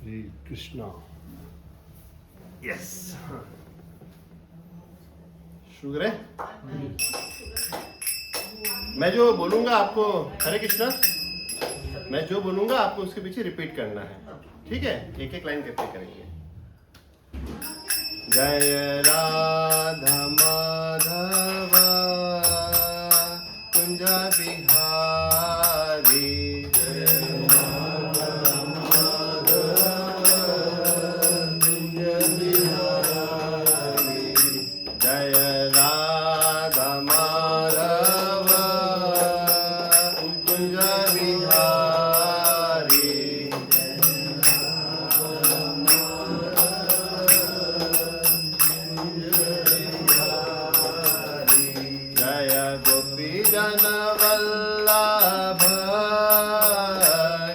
Shri Krishna. Yes, शुरू करें। मैं जो बोलूंगा आपको, हरे कृष्णा, मैं जो बोलूंगा आपको उसके पीछे रिपीट करना है, ठीक है? एक एक लाइन करके करेंगे। जय राधा माधव कुंज बिहारी, जय राधा माधव कुंज बिहारी, जय गोपी जन वल्लभ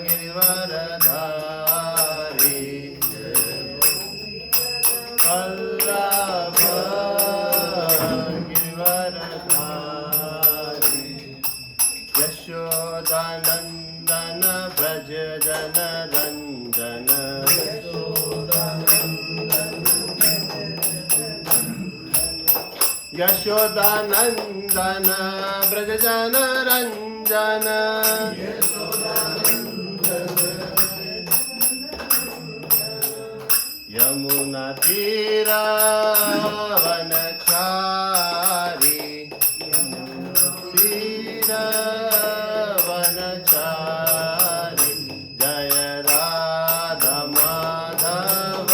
गिरिवरधारी, वल्लभ गिरिवरधारी, यशोदानंदन ब्रज जन रंजन, यशोदानंदन ब्रज जन रंजन, यमुना तीरा वनचारी, तीरा वनचारी, जय राधा माधव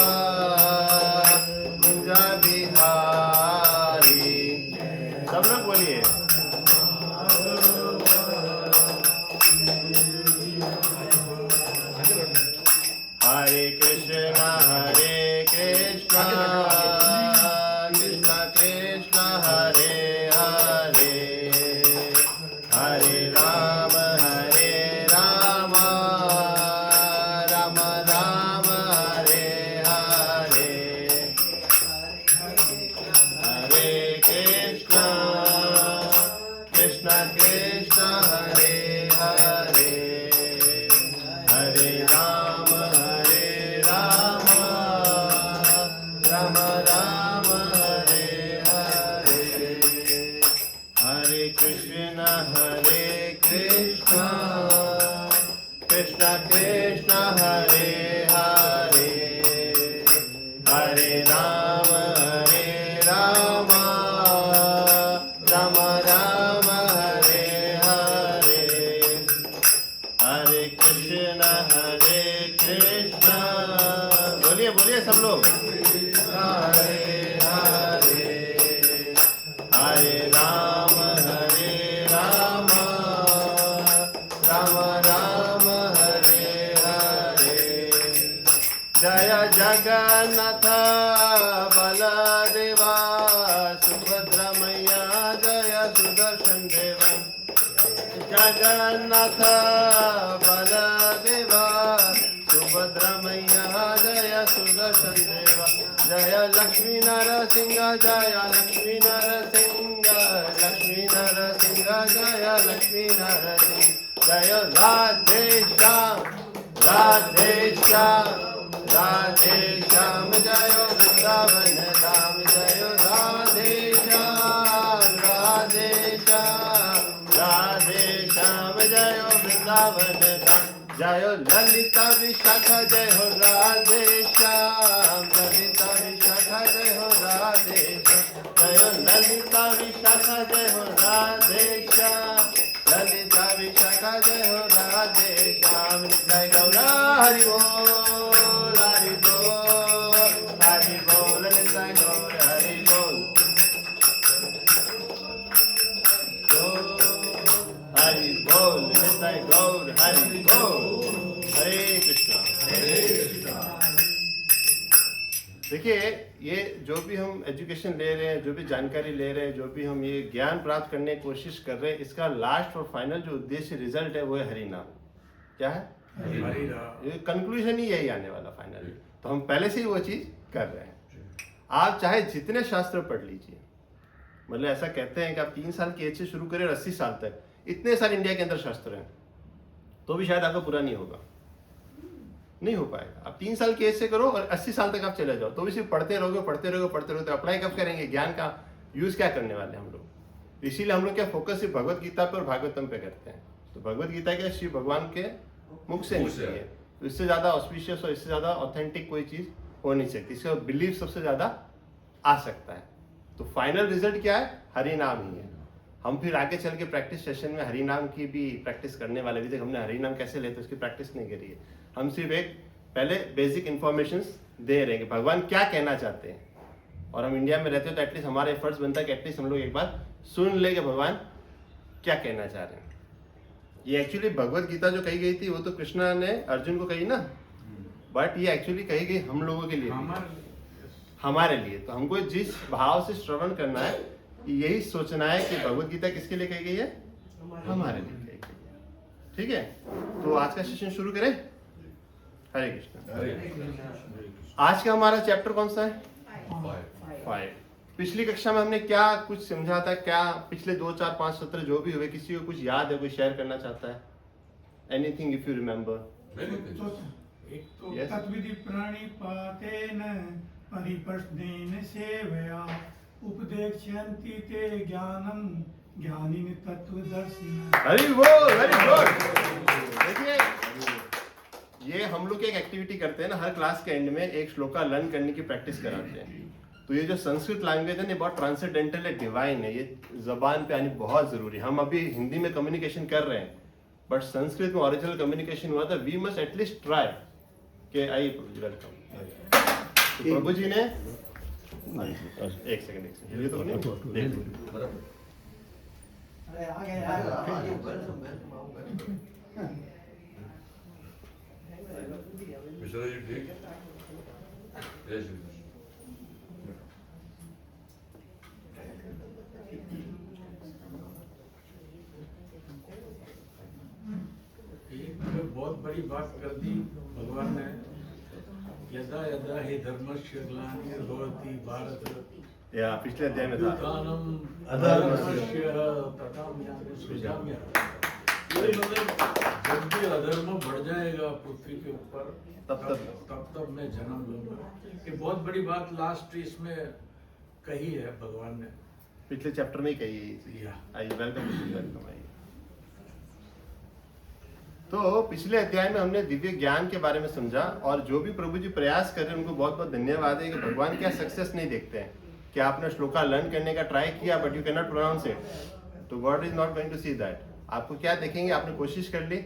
कुंज बिहारी। सब लोग बोलिए। हरे कृष्णा कृष्ण कृष्ण हरे हरे, हरे राम राम राम हरे हरे, हरे कृष्ण कृष्ण कृष्ण हरे हरे, हरे राम राम राम हरे हरे, हरे कृष्ण कृष्ण कृष्ण हरे हरे, हरे राम राम राम हरे हरे, हरे कृष्ण बोलिए बोलिए सब लोग। हरे हरे, हरे राम राम हरे हरे, जय जगन्नाथ बलदेवा सुभद्रा मैया, जय सुदर्शन देवा, जगन्नाथ बलदेवा सुभद्रा मैया, जय सुदर्शन देवा, जय लक्ष्मी नरसिंह, जय लक्ष्मी नरसिंह, लक्ष्मी नरसिंह, जय लक्ष्मी नरसिंह, जय राधे श्याम राधे श्याम राधे श्याम, जय वृंदावन धाम, जय राधे श्याम राधे श्याम राधे श्याम, जय वृंदावन धाम, जय ललिता विशाखा, जय हो राधे श्याम ललिता विशाखा, जय हो राधे श्याम, जय ललिता विशाखा, जय हो राधे श्याम ललिता विशाखा, जय हो राधे श्याम, निताय गौरा हरि बोल हरि बोल हरि बोल, निताय गौर हरि बोल, हरि बोल, निताय गौर हरि बोल, हरे कृष्णा हरे कृष्णा। देखिए, ये जो भी हम एजुकेशन ले रहे हैं, जो भी जानकारी ले रहे हैं, जो भी हम ये ज्ञान प्राप्त करने की कोशिश कर रहे हैं, इसका लास्ट और फाइनल जो उद्देश्य रिजल्ट है वो है हरि नाम। क्या है? हरि नाम। ये कंक्लूजन ही यही आने वाला फाइनली। तो हम पहले से ही वो चीज कर रहे हैं। आप चाहे जितने शास्त्र पढ़ लीजिए, मतलब ऐसा कहते हैं कि आप 3 साल की एज से शुरू करें और 80 साल तक, इतने सारे इंडिया के अंदर शास्त्र हैं, तो भी शायद आपको पूरा नहीं होगा। नहीं हो पाएगा। आप 3 साल की एज से करो और 80 साल तक आप चले जाओ तो भी सिर्फ पढ़ते रहोगे तो अप्लाई कब करेंगे? ज्ञान का यूज क्या करने वाले हम लोग? इसीलिए हम लोग क्या फोकस सिर्फ भगवत गीता पे और भागवतम पे करते हैं। तो भगवत गीता क्या श्री भगवान के मुख से निकली है, तो इससे ज्यादा ऑस्पिशियस और इससे ज्यादा ऑथेंटिक कोई चीज हो नहीं सकती। इसका बिलीफ सबसे ज्यादा आ सकता है। तो फाइनल रिजल्ट क्या है? हरि नाम ही है। हम फिर आगे चल के प्रैक्टिस सेशन में हरि नाम की भी प्रैक्टिस करने वाले। अभी तक हमने हरि नाम कैसे लेते उसकी प्रैक्टिस नहीं करी है। हम सिर्फ एक पहले बेसिक इंफॉर्मेशन दे रहे हैं कि भगवान क्या कहना चाहते हैं। और हम इंडिया में रहते हो तो एटलीस्ट हमारा एफर्ट्स बनता है कि एटलीस्ट हम लोग एक बार सुन ले कि भगवान क्या कहना चाह रहे हैं। ये एक्चुअली भगवत गीता जो कही गई थी वो तो कृष्णा ने अर्जुन को कही ना, बट ये एक्चुअली कही गई हम लोगों के लिए, हमारे लिए। तो हमको जिस भाव से श्रवण करना है, यही सोचना है कि भगवत गीता किसके लिए कही गई है? हमारे लिए कही गई है। ठीक है, तो आज का सेशन शुरू करें। हरे कृष्ण। आज का हमारा चैप्टर कौन सा है? 5। पिछली कक्षा में हमने क्या कुछ समझा था? क्या पिछले 2, 4, 5 सत्र जो भी हुए, किसी को कुछ याद है? कोई शेयर करना चाहता है? Anything if you remember. एक तो तद्विधि प्रणिपातेन परिप्रश्नेन सेवया उपदेक्ष्यन्ति ते ज्ञानम ज्ञानिन तत्वदर्शिनः। Very good. देखिए, ये हम लोग एक एक्टिविटी करते हैं ना, हर क्लास के एंड में एक श्लोका लर्न करने की प्रैक्टिस कराते हैं। तो ये जो संस्कृत लैंग्वेज है ना, बहुत ट्रांसेंडेंटल है, डिवाइन है। ये जबान पे आनी बहुत जरूरी है। हम अभी हिंदी में कम्युनिकेशन कर रहे हैं, बट संस्कृत में ओरिजिनल कम्युनिकेशन हुआ था। वी मस्ट एटलीस्ट ट्राई के आई वेलकम। तो प्रभु जी ने एक सेकंड ये तो नहीं बहुत बड़ी बात कर दी भगवान ने। यदा यदा ही धर्मस्य ग्लानिर्भवति भारत, या पिछले अध्याय में था अधर्मस्य तथाम्यानि सृजाम्यहम्। जब भी अधर्म बढ़ जाएगा पृथ्वी के ऊपर, तब मैं जन्म लूंगा। ये बहुत बड़ी बात लास्ट इसमें कही है भगवान ने, पिछले चैप्टर में कही है। आइए वेलकम। आइए। तो पिछले अध्याय में हमने दिव्य ज्ञान के बारे में समझा, और जो भी प्रभु जी प्रयास कर रहे हैं उनको बहुत बहुत धन्यवाद है कि भगवान क्या सक्सेस नहीं देखते हैं कि आपने श्लोका लर्न करने का ट्राई किया but you can not pronounce it, तो God is not going to see that. आपको क्या देखेंगे? आपने कोशिश कर ली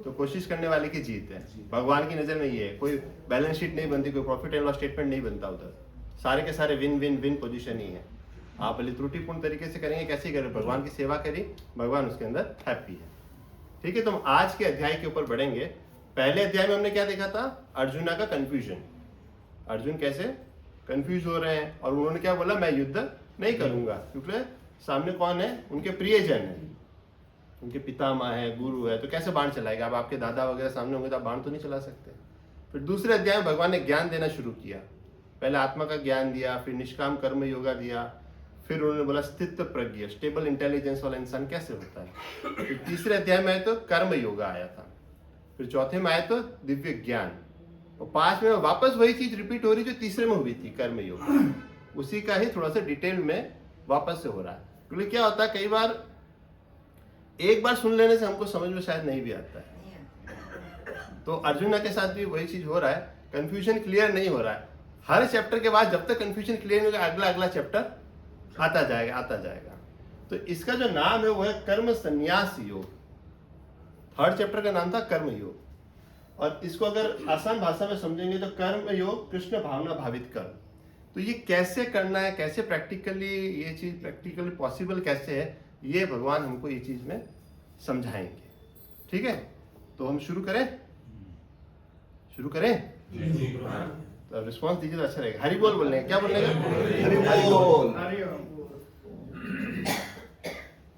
तो कोशिश करने वाले की जीत है। भगवान की नजर में ये है। कोई बैलेंस शीट नहीं बनती, कोई प्रॉफिट एंड लॉस स्टेटमेंट नहीं बनता उधर। सारे के सारे विन विन विन पोजीशन ही है। आप भले त्रुटिपूर्ण तरीके से करेंगे, कैसे करें, भगवान की सेवा करी, भगवान उसके अंदर हैप्पी है। ठीक है, तो हम आज के अध्याय के ऊपर बढ़ेंगे। पहले अध्याय में हमने क्या देखा था? अर्जुना का कंफ्यूजन। अर्जुन कैसे कंफ्यूज हो रहे हैं, और उन्होंने क्या बोला? मैं युद्ध नहीं करूंगा, क्योंकि सामने कौन है? उनके प्रियजन है, उनके पितामह है, गुरु है, तो कैसे बाण चलाएगा? अब आपके दादा वगैरह सामने होंगे तो आप बाण तो नहीं चला सकते। फिर दूसरे अध्याय में भगवान ने ज्ञान देना शुरू किया। पहले आत्मा का ज्ञान दिया, फिर निष्काम कर्म योगा दिया, फिर उन्होंने बोला स्थित प्रज्ञ, स्टेबल इंटेलिजेंस वाला इंसान कैसे होता है। फिर तीसरे अध्याय में आए तो कर्म योगा आया था, फिर चौथे में आए तो दिव्य ज्ञान, और 5वें में वापस वही चीज रिपीट हो रही जो तीसरे में हुई थी, कर्म योग। उसी का ही थोड़ा सा डिटेल में वापस से हो रहा है। क्योंकि क्या होता है, कई बार एक बार सुन लेने से हमको समझ में शायद नहीं भी आता है। तो अर्जुना के साथ भी वही चीज हो रहा है, कंफ्यूजन क्लियर नहीं हो रहा है। हर चैप्टर के बाद जब तक कंफ्यूजन क्लियर नहीं होगा, अगला चैप्टर आता जाएगा। तो इसका जो नाम है वो है कर्म संन्यास योग। थर्ड चैप्टर का नाम था कर्म योग, और इसको अगर आसान भाषा में समझेंगे तो कर्म योग कृष्ण भावना भावित कर्म। तो ये कैसे करना है, कैसे प्रैक्टिकली ये चीज प्रैक्टिकली पॉसिबल कैसे है, ये भगवान हमको ये चीज में समझाएंगे। ठीक है, तो हम शुरू करें। तो रिस्पॉन्स दीजिए तो अच्छा रहेगा। हरि बोल बोलने क्या बोलने का? हरि बोल।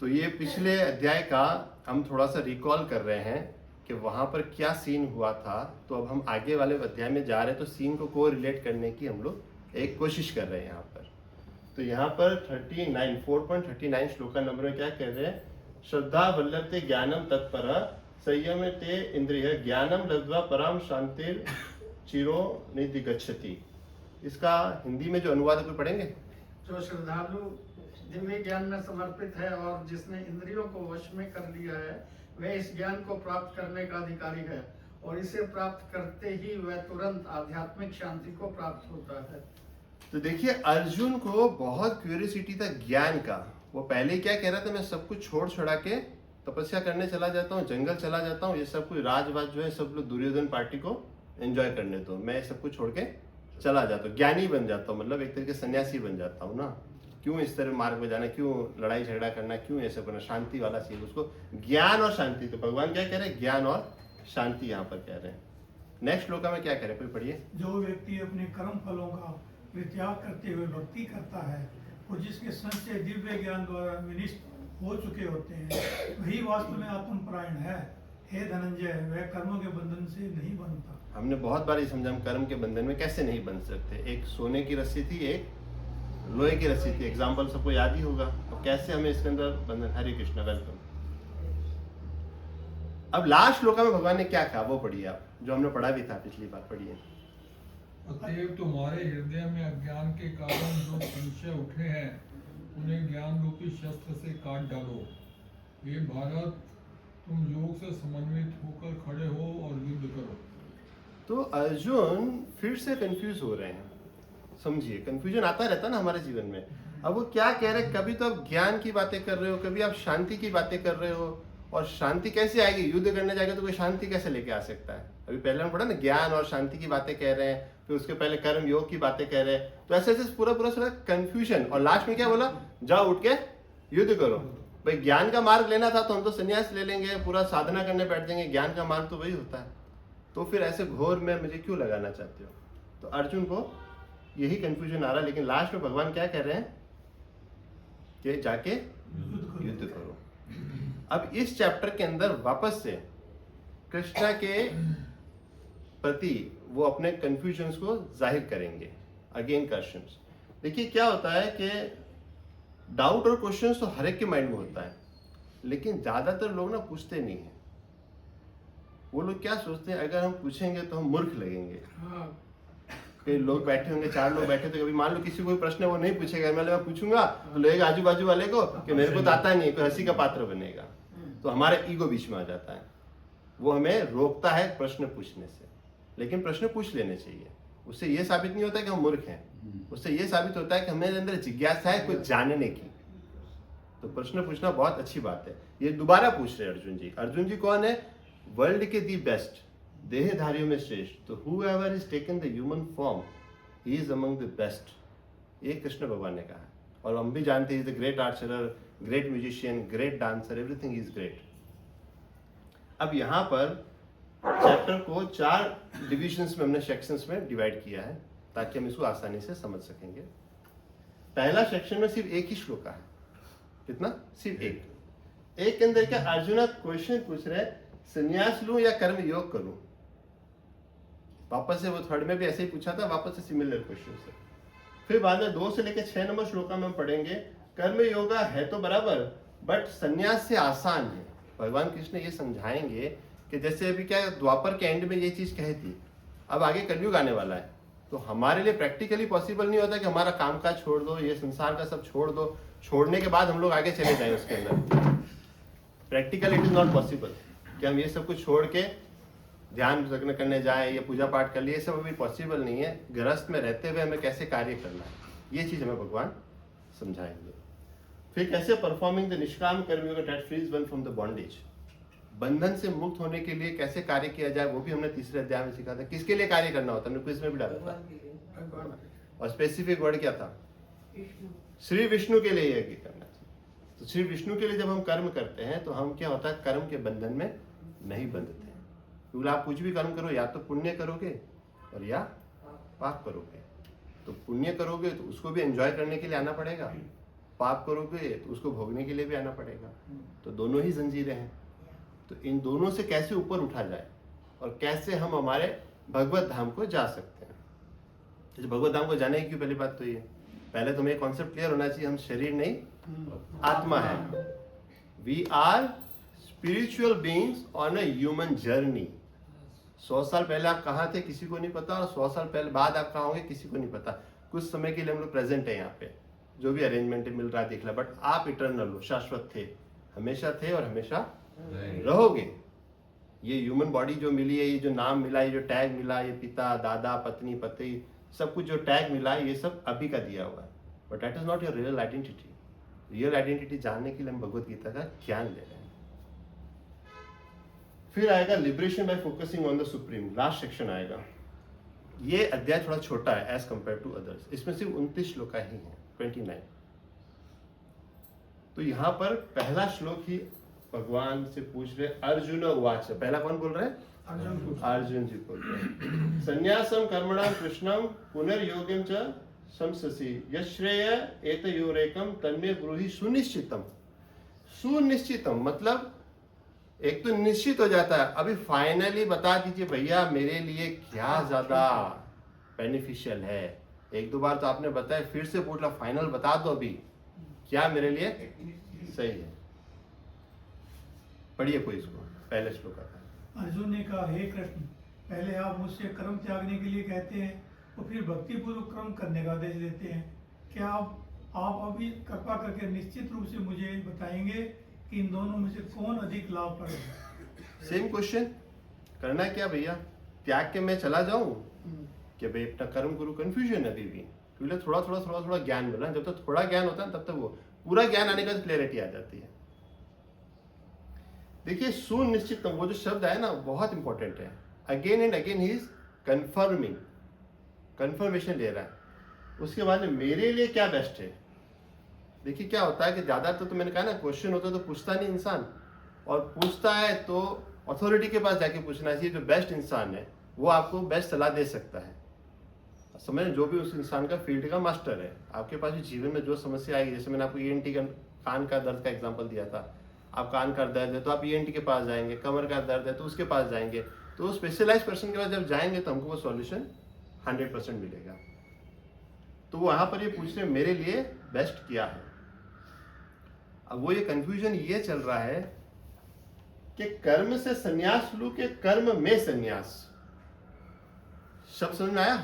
तो ये पिछले अध्याय का हम थोड़ा सा रिकॉल कर रहे हैं कि वहां पर क्या सीन हुआ था। तो अब हम आगे वाले अध्याय में जा रहे हैं, तो सीन को को रिलेट करने की हम लोग एक कोशिश कर रहे हैं यहाँ पर। तो यहाँ पर 4.39 श्लोका नंबर में क्या कह रहे हैं? श्रद्धा वल्लभते ज्ञानम तत्पर संयमे ते इंद्रिय ज्ञानम लब्ध्वा परम शांतिर चिरो निधिगच्छति। इसका हिंदी में जो अनुवाद है कोई पढ़ेंगे? जो श्रद्धालु दिव्य ज्ञान में समर्पित है और जिसने इंद्रियों को वश में कर लिया है, वह इस ज्ञान को प्राप्त करने का अधिकारी है और इसे प्राप्त करते ही वह तुरंत आध्यात्मिक शांति को प्राप्त होता है। तो देखिए, अर्जुन को बहुत क्यूरियोसिटी था ज्ञान का। वो पहले क्या कह रहा था, मैं सब कुछ छोड़ छुड़ा के तपस्या करने चला जाता हूँ, जंगल चला जाता हूँ, ये सब कुछ राजवाज जो है सब लोग दुर्योधन पार्टी को एंजॉय करने दो, मैं सब कुछ छोड़ के चला जाता हूँ, ज्ञानी बन जाता हूँ, मतलब एक तरीके सन्यासी बन जाता हूँ ना। क्यों इस तरह मार्ग में जाना, क्यों लड़ाई झगड़ा करना, क्यों ऐसा करना, शांति वाला चाहिए उसको, ज्ञान और शांति। तो भगवान क्या कह रहे हैं, ज्ञान और शांति यहाँ पर कह रहे हैं। नेक्स्ट श्लोका में क्या कह रहे हैं, कोई पढ़िए। जो व्यक्ति अपने कर्म फलों का परित्याग करते हुए भक्ति करता है और जिसके संशय दिव्य ज्ञान द्वारा विनिष्ट हो चुके होते हैं, वही वास्तव में आत्मपरायण है। हे धनंजय, वह कर्मों के बंधन से नहीं बनता। हमने बहुत बार ये समझा, हम कर्म के बंधन में कैसे नहीं बन सकते। एक सोने की रस्सी थी, एक लोहे की रस्सी थी, एग्जाम्पल सबको याद ही होगा। तो कैसे हमें इसके अंदर बंधन। हरे कृष्ण, वेलकम। अब लास्ट श्लोका में भगवान ने क्या कहा वो पढ़िए आप, जो हमने पढ़ा भी था पिछली बार, पढ़िए। अतएव तुम्हारे हृदय में अज्ञान के कारण जो संशय उठे हैं, उन्हें ज्ञान रूपी शस्त्र से काट डालो। हे भारत, तुम योग से समन्वित होकर खड़े हो और युद्ध करो। तो अर्जुन फिर से कंफ्यूज हो रहे हैं। समझिए, कंफ्यूजन आता रहता ना हमारे जीवन में। अब वो क्या कह रहे हैं, कभी तो आप ज्ञान की बातें कर रहे हो, कभी आप शांति की बातें कर रहे हो, और शांति कैसे आएगी, युद्ध करने जाएगा तो कोई शांति कैसे लेके आ सकता है। अभी पहले हम पढ़ा ना, ज्ञान और शांति की बातें कह रहे हैं, फिर उसके पहले कर्म योग की बातें कह रहे हैं। तो ऐसे ऐसे पूरा कंफ्यूजन, और लास्ट में क्या बोला, जाओ उठ के युद्ध करो। भाई ज्ञान का मार्ग लेना था तो हम तो संन्यास ले लेंगे, पूरा साधना करने बैठ जाएंगे, ज्ञान का मार्ग तो वही होता है। तो फिर ऐसे घोर में मुझे क्यों लगाना चाहते हो। तो अर्जुन को यही कंफ्यूजन आ रहा है। लेकिन लास्ट में भगवान क्या कह रहे हैं कि जाके युद्ध करो। अब इस चैप्टर के अंदर वापस से कृष्णा के प्रति वो अपने कंफ्यूजन्स को जाहिर करेंगे। Again questions. देखिए क्या होता है कि डाउट और क्वेश्चंस तो हर एक के माइंड में होता है, लेकिन ज्यादातर लोग ना पूछते नहीं है। वो लोग क्या सोचते हैं, अगर हम पूछेंगे तो हम मूर्ख लगेंगे। कई लोग बैठे होंगे, 4 लोग बैठे, तो कभी मान लो किसी कोई प्रश्न है वो नहीं पूछेगा, मैं पूछूंगा तो लगेगा आजू बाजू वाले को कि मेरे को तो आता नहीं, कोई हंसी का पात्र बनेगा। तो हमारा ईगो बीच में आ जाता है, वो हमें रोकता है प्रश्न पूछने से। लेकिन प्रश्न पूछ लेने चाहिए, उससे ये साबित नहीं होता कि हम मूर्ख हैं, उससे ये साबित होता है कि हमें अंदर जिज्ञासा है कुछ जानने की। तो प्रश्न पूछना बहुत अच्छी बात है। ये दोबारा पूछ रहे अर्जुन जी। अर्जुन जी कौन है, वर्ल्ड के दी बेस्ट, देहधारियों में श्रेष्ठ। तो whoever has taken the human form, he is among the best। ये कृष्ण भगवान ने कहा। और हम भी जानते हैं, he is the great archer, great musician, great dancer, everything is great। अब यहाँ पर चैप्टर को 4 डिविजन्स में हमने सेक्शंस में डिवाइड किया है, ताकि हम इसको आसानी से समझ सकेंगे। पहला सेक्शन में सिर्फ एक ही श्लोक है। कितना? सिर्फ एक के अंदर क्या अर्जुन क्वेश्चन पूछ रहे हैं, संन्यास लूं या कर्म योग करूं। वापस से वो थर्ड में भी ऐसे ही पूछा था, वापस से सिमिलर क्वेश्चन से। फिर बाद में 2 से लेकर 6 नंबर श्लोका में हम पढ़ेंगे, कर्म योगा है तो बराबर, बट संन्यास से आसान है। भगवान कृष्ण ये समझाएंगे कि जैसे अभी क्या द्वापर के एंड में ये चीज कही थी, अब आगे कलयुग आने वाला है, तो हमारे लिए प्रैक्टिकली पॉसिबल नहीं होता कि हमारा काम काज छोड़ दो, ये संसार का सब छोड़ दो, छोड़ने के बाद हम लोग आगे चले जाएं उसके अंदर। Practical it is not possible कि हम ये सब कुछ छोड़ के ध्यान करने जाएं या पूजा पाठ कर लिए, ये सब अभी पॉसिबल नहीं है। गृहस्थ में रहते हुए हमें कैसे कार्य करना है, ये चीज हमें भगवान समझाएंगे। फिर कैसे परफॉर्मिंग द निष्काम कर्मयोग that frees one from the bondage, बंधन से मुक्त होने के लिए कैसे कार्य किया जाए, वो भी हमने तीसरे अध्याय में सीखा था। किसके लिए कार्य करना होता है, हमने क्विज में भी डाला था, और स्पेसिफिक वर्ड क्या था, श्री विष्णु के लिए यज्ञ करना चाहिए। तो श्री विष्णु के लिए जब हम कर्म करते हैं तो हम क्या होता है, कर्म के बंधन में नहीं बंधते हैं। क्योंकि आप कुछ भी कर्म करो, या तो पुण्य करोगे और या पाप करोगे। तो पुण्य करोगे तो उसको भी एंजॉय करने के लिए आना पड़ेगा, पाप करोगे तो उसको भोगने के लिए भी आना पड़ेगा। तो दोनों ही जंजीरें हैं। तो इन दोनों से कैसे ऊपर उठा जाए और कैसे हम हमारे भगवत धाम को जा सकते हैं। जैसे भगवत धाम को जाने की पहली बात तो ये, पहले तुम्हें एक कॉन्सेप्ट क्लियर होना चाहिए, हम शरीर नहीं आत्मा है। We are spiritual beings on a human journey. 100 साल पहले आप कहाँ थे किसी को नहीं पता, और 100 साल पहले बाद आप कहाँ होंगे किसी को नहीं पता। कुछ समय के लिए हम लोग प्रेजेंट है यहाँ पे, जो भी अरेंजमेंट मिल रहा है देख ला, बट आप इटर्नल हो, शाश्वत थे, हमेशा थे और हमेशा रहोगे। ये ह्यूमन बॉडी जो मिली है, ये जो नाम मिला, ये जो टैग मिला, ये पिता, दादा, पत्नी, पति, सब कुछ जो टैग मिला है, ये सब अभी का दिया हुआ है, but that is not your real identity. Real identity जानने के लिए हम भगवत गीता का ज्ञान ले रहे हैं। फिर आएगा liberation bye focusing on the supreme, last section आएगा। ये अध्याय थोड़ा छोटा है एज कंपेयर टू अदर्स, इसमें सिर्फ 29 श्लोक ही हैं, 29। तो यहाँ पर पहला श्लोक ही भगवान से पूछ रहे, अर्जुन उवाच। पहला कौन बोल रहे हैं? अर्जुन जी बोल रहे हैं। संन्यासम कर्मणाम कृष्णम पुनर्योगम च संससि यश्रेय एतयोरेकम तन्मे ब्रूहि सुनिश्चितम। सुनिश्चितम मतलब एक तो निश्चित हो जाता है, अभी फाइनली बता दीजिए भैया मेरे लिए क्या ज्यादा बेनिफिशियल है। एक दो बार तो आपने बताया, फिर से पूछ ला, फाइनल बता दो अभी क्या मेरे लिए सही है। पढ़िए कोई इसको, पहले श्लोक का। अर्जुन ने कहा, हे कृष्ण, पहले आप मुझसे कर्म त्यागने के लिए कहते हैं और फिर भक्तिपूर्वक कर्म करने का आदेश देते हैं। क्या आप अभी कृपा करके निश्चित रूप से मुझे बताएंगे कि इन दोनों में से कौन अधिक लाभप्रद है? सेम क्वेश्चन, करना क्या भैया? त्याग के मैं चला जाऊं कि भाई अपना कर्म गुरु? कंफ्यूजन है अभी भी, क्योंकि थोड़ा ज्ञान मिला। जब तक थोड़ा ज्ञान होता है तब तक वो पूरा ज्ञान आने के बाद क्लैरिटी आ जाती है। देखिए सुनिश्चित, वो जो शब्द है ना बहुत इंपॉर्टेंट है। Again and again he is confirming, confirmation ले रहा है। उसके बाद में मेरे लिए क्या बेस्ट है। देखिए क्या होता है कि ज्यादातर तो मैंने कहा ना, क्वेश्चन होता है तो पूछता नहीं इंसान, और पूछता है तो अथॉरिटी के पास जाके पूछना चाहिए। जो बेस्ट इंसान है वो आपको बेस्ट सलाह दे सकता है। समझ, जो भी उस इंसान का फील्ड का मास्टर है। आपके पास भी जीवन में जो समस्या आएगी, जैसे मैंने आपको ENT का कान का दर्द का एग्जांपल दिया था। आप कान का दर्द है तो आप ENT के पास जाएंगे, कमर का दर्द है तो उसके पास जाएंगे। तो स्पेशलाइज्ड पर्सन के पास जब जाएंगे तो हमको वो सॉल्यूशन 100% मिलेगा। तो वहां पर ये पूछ रहे मेरे लिए बेस्ट क्या है। अब वो ये कंफ्यूजन ये चल रहा है कि कर्म से संन्यास लूं कि कर्म में संन्यास। शब्द समझ में आया?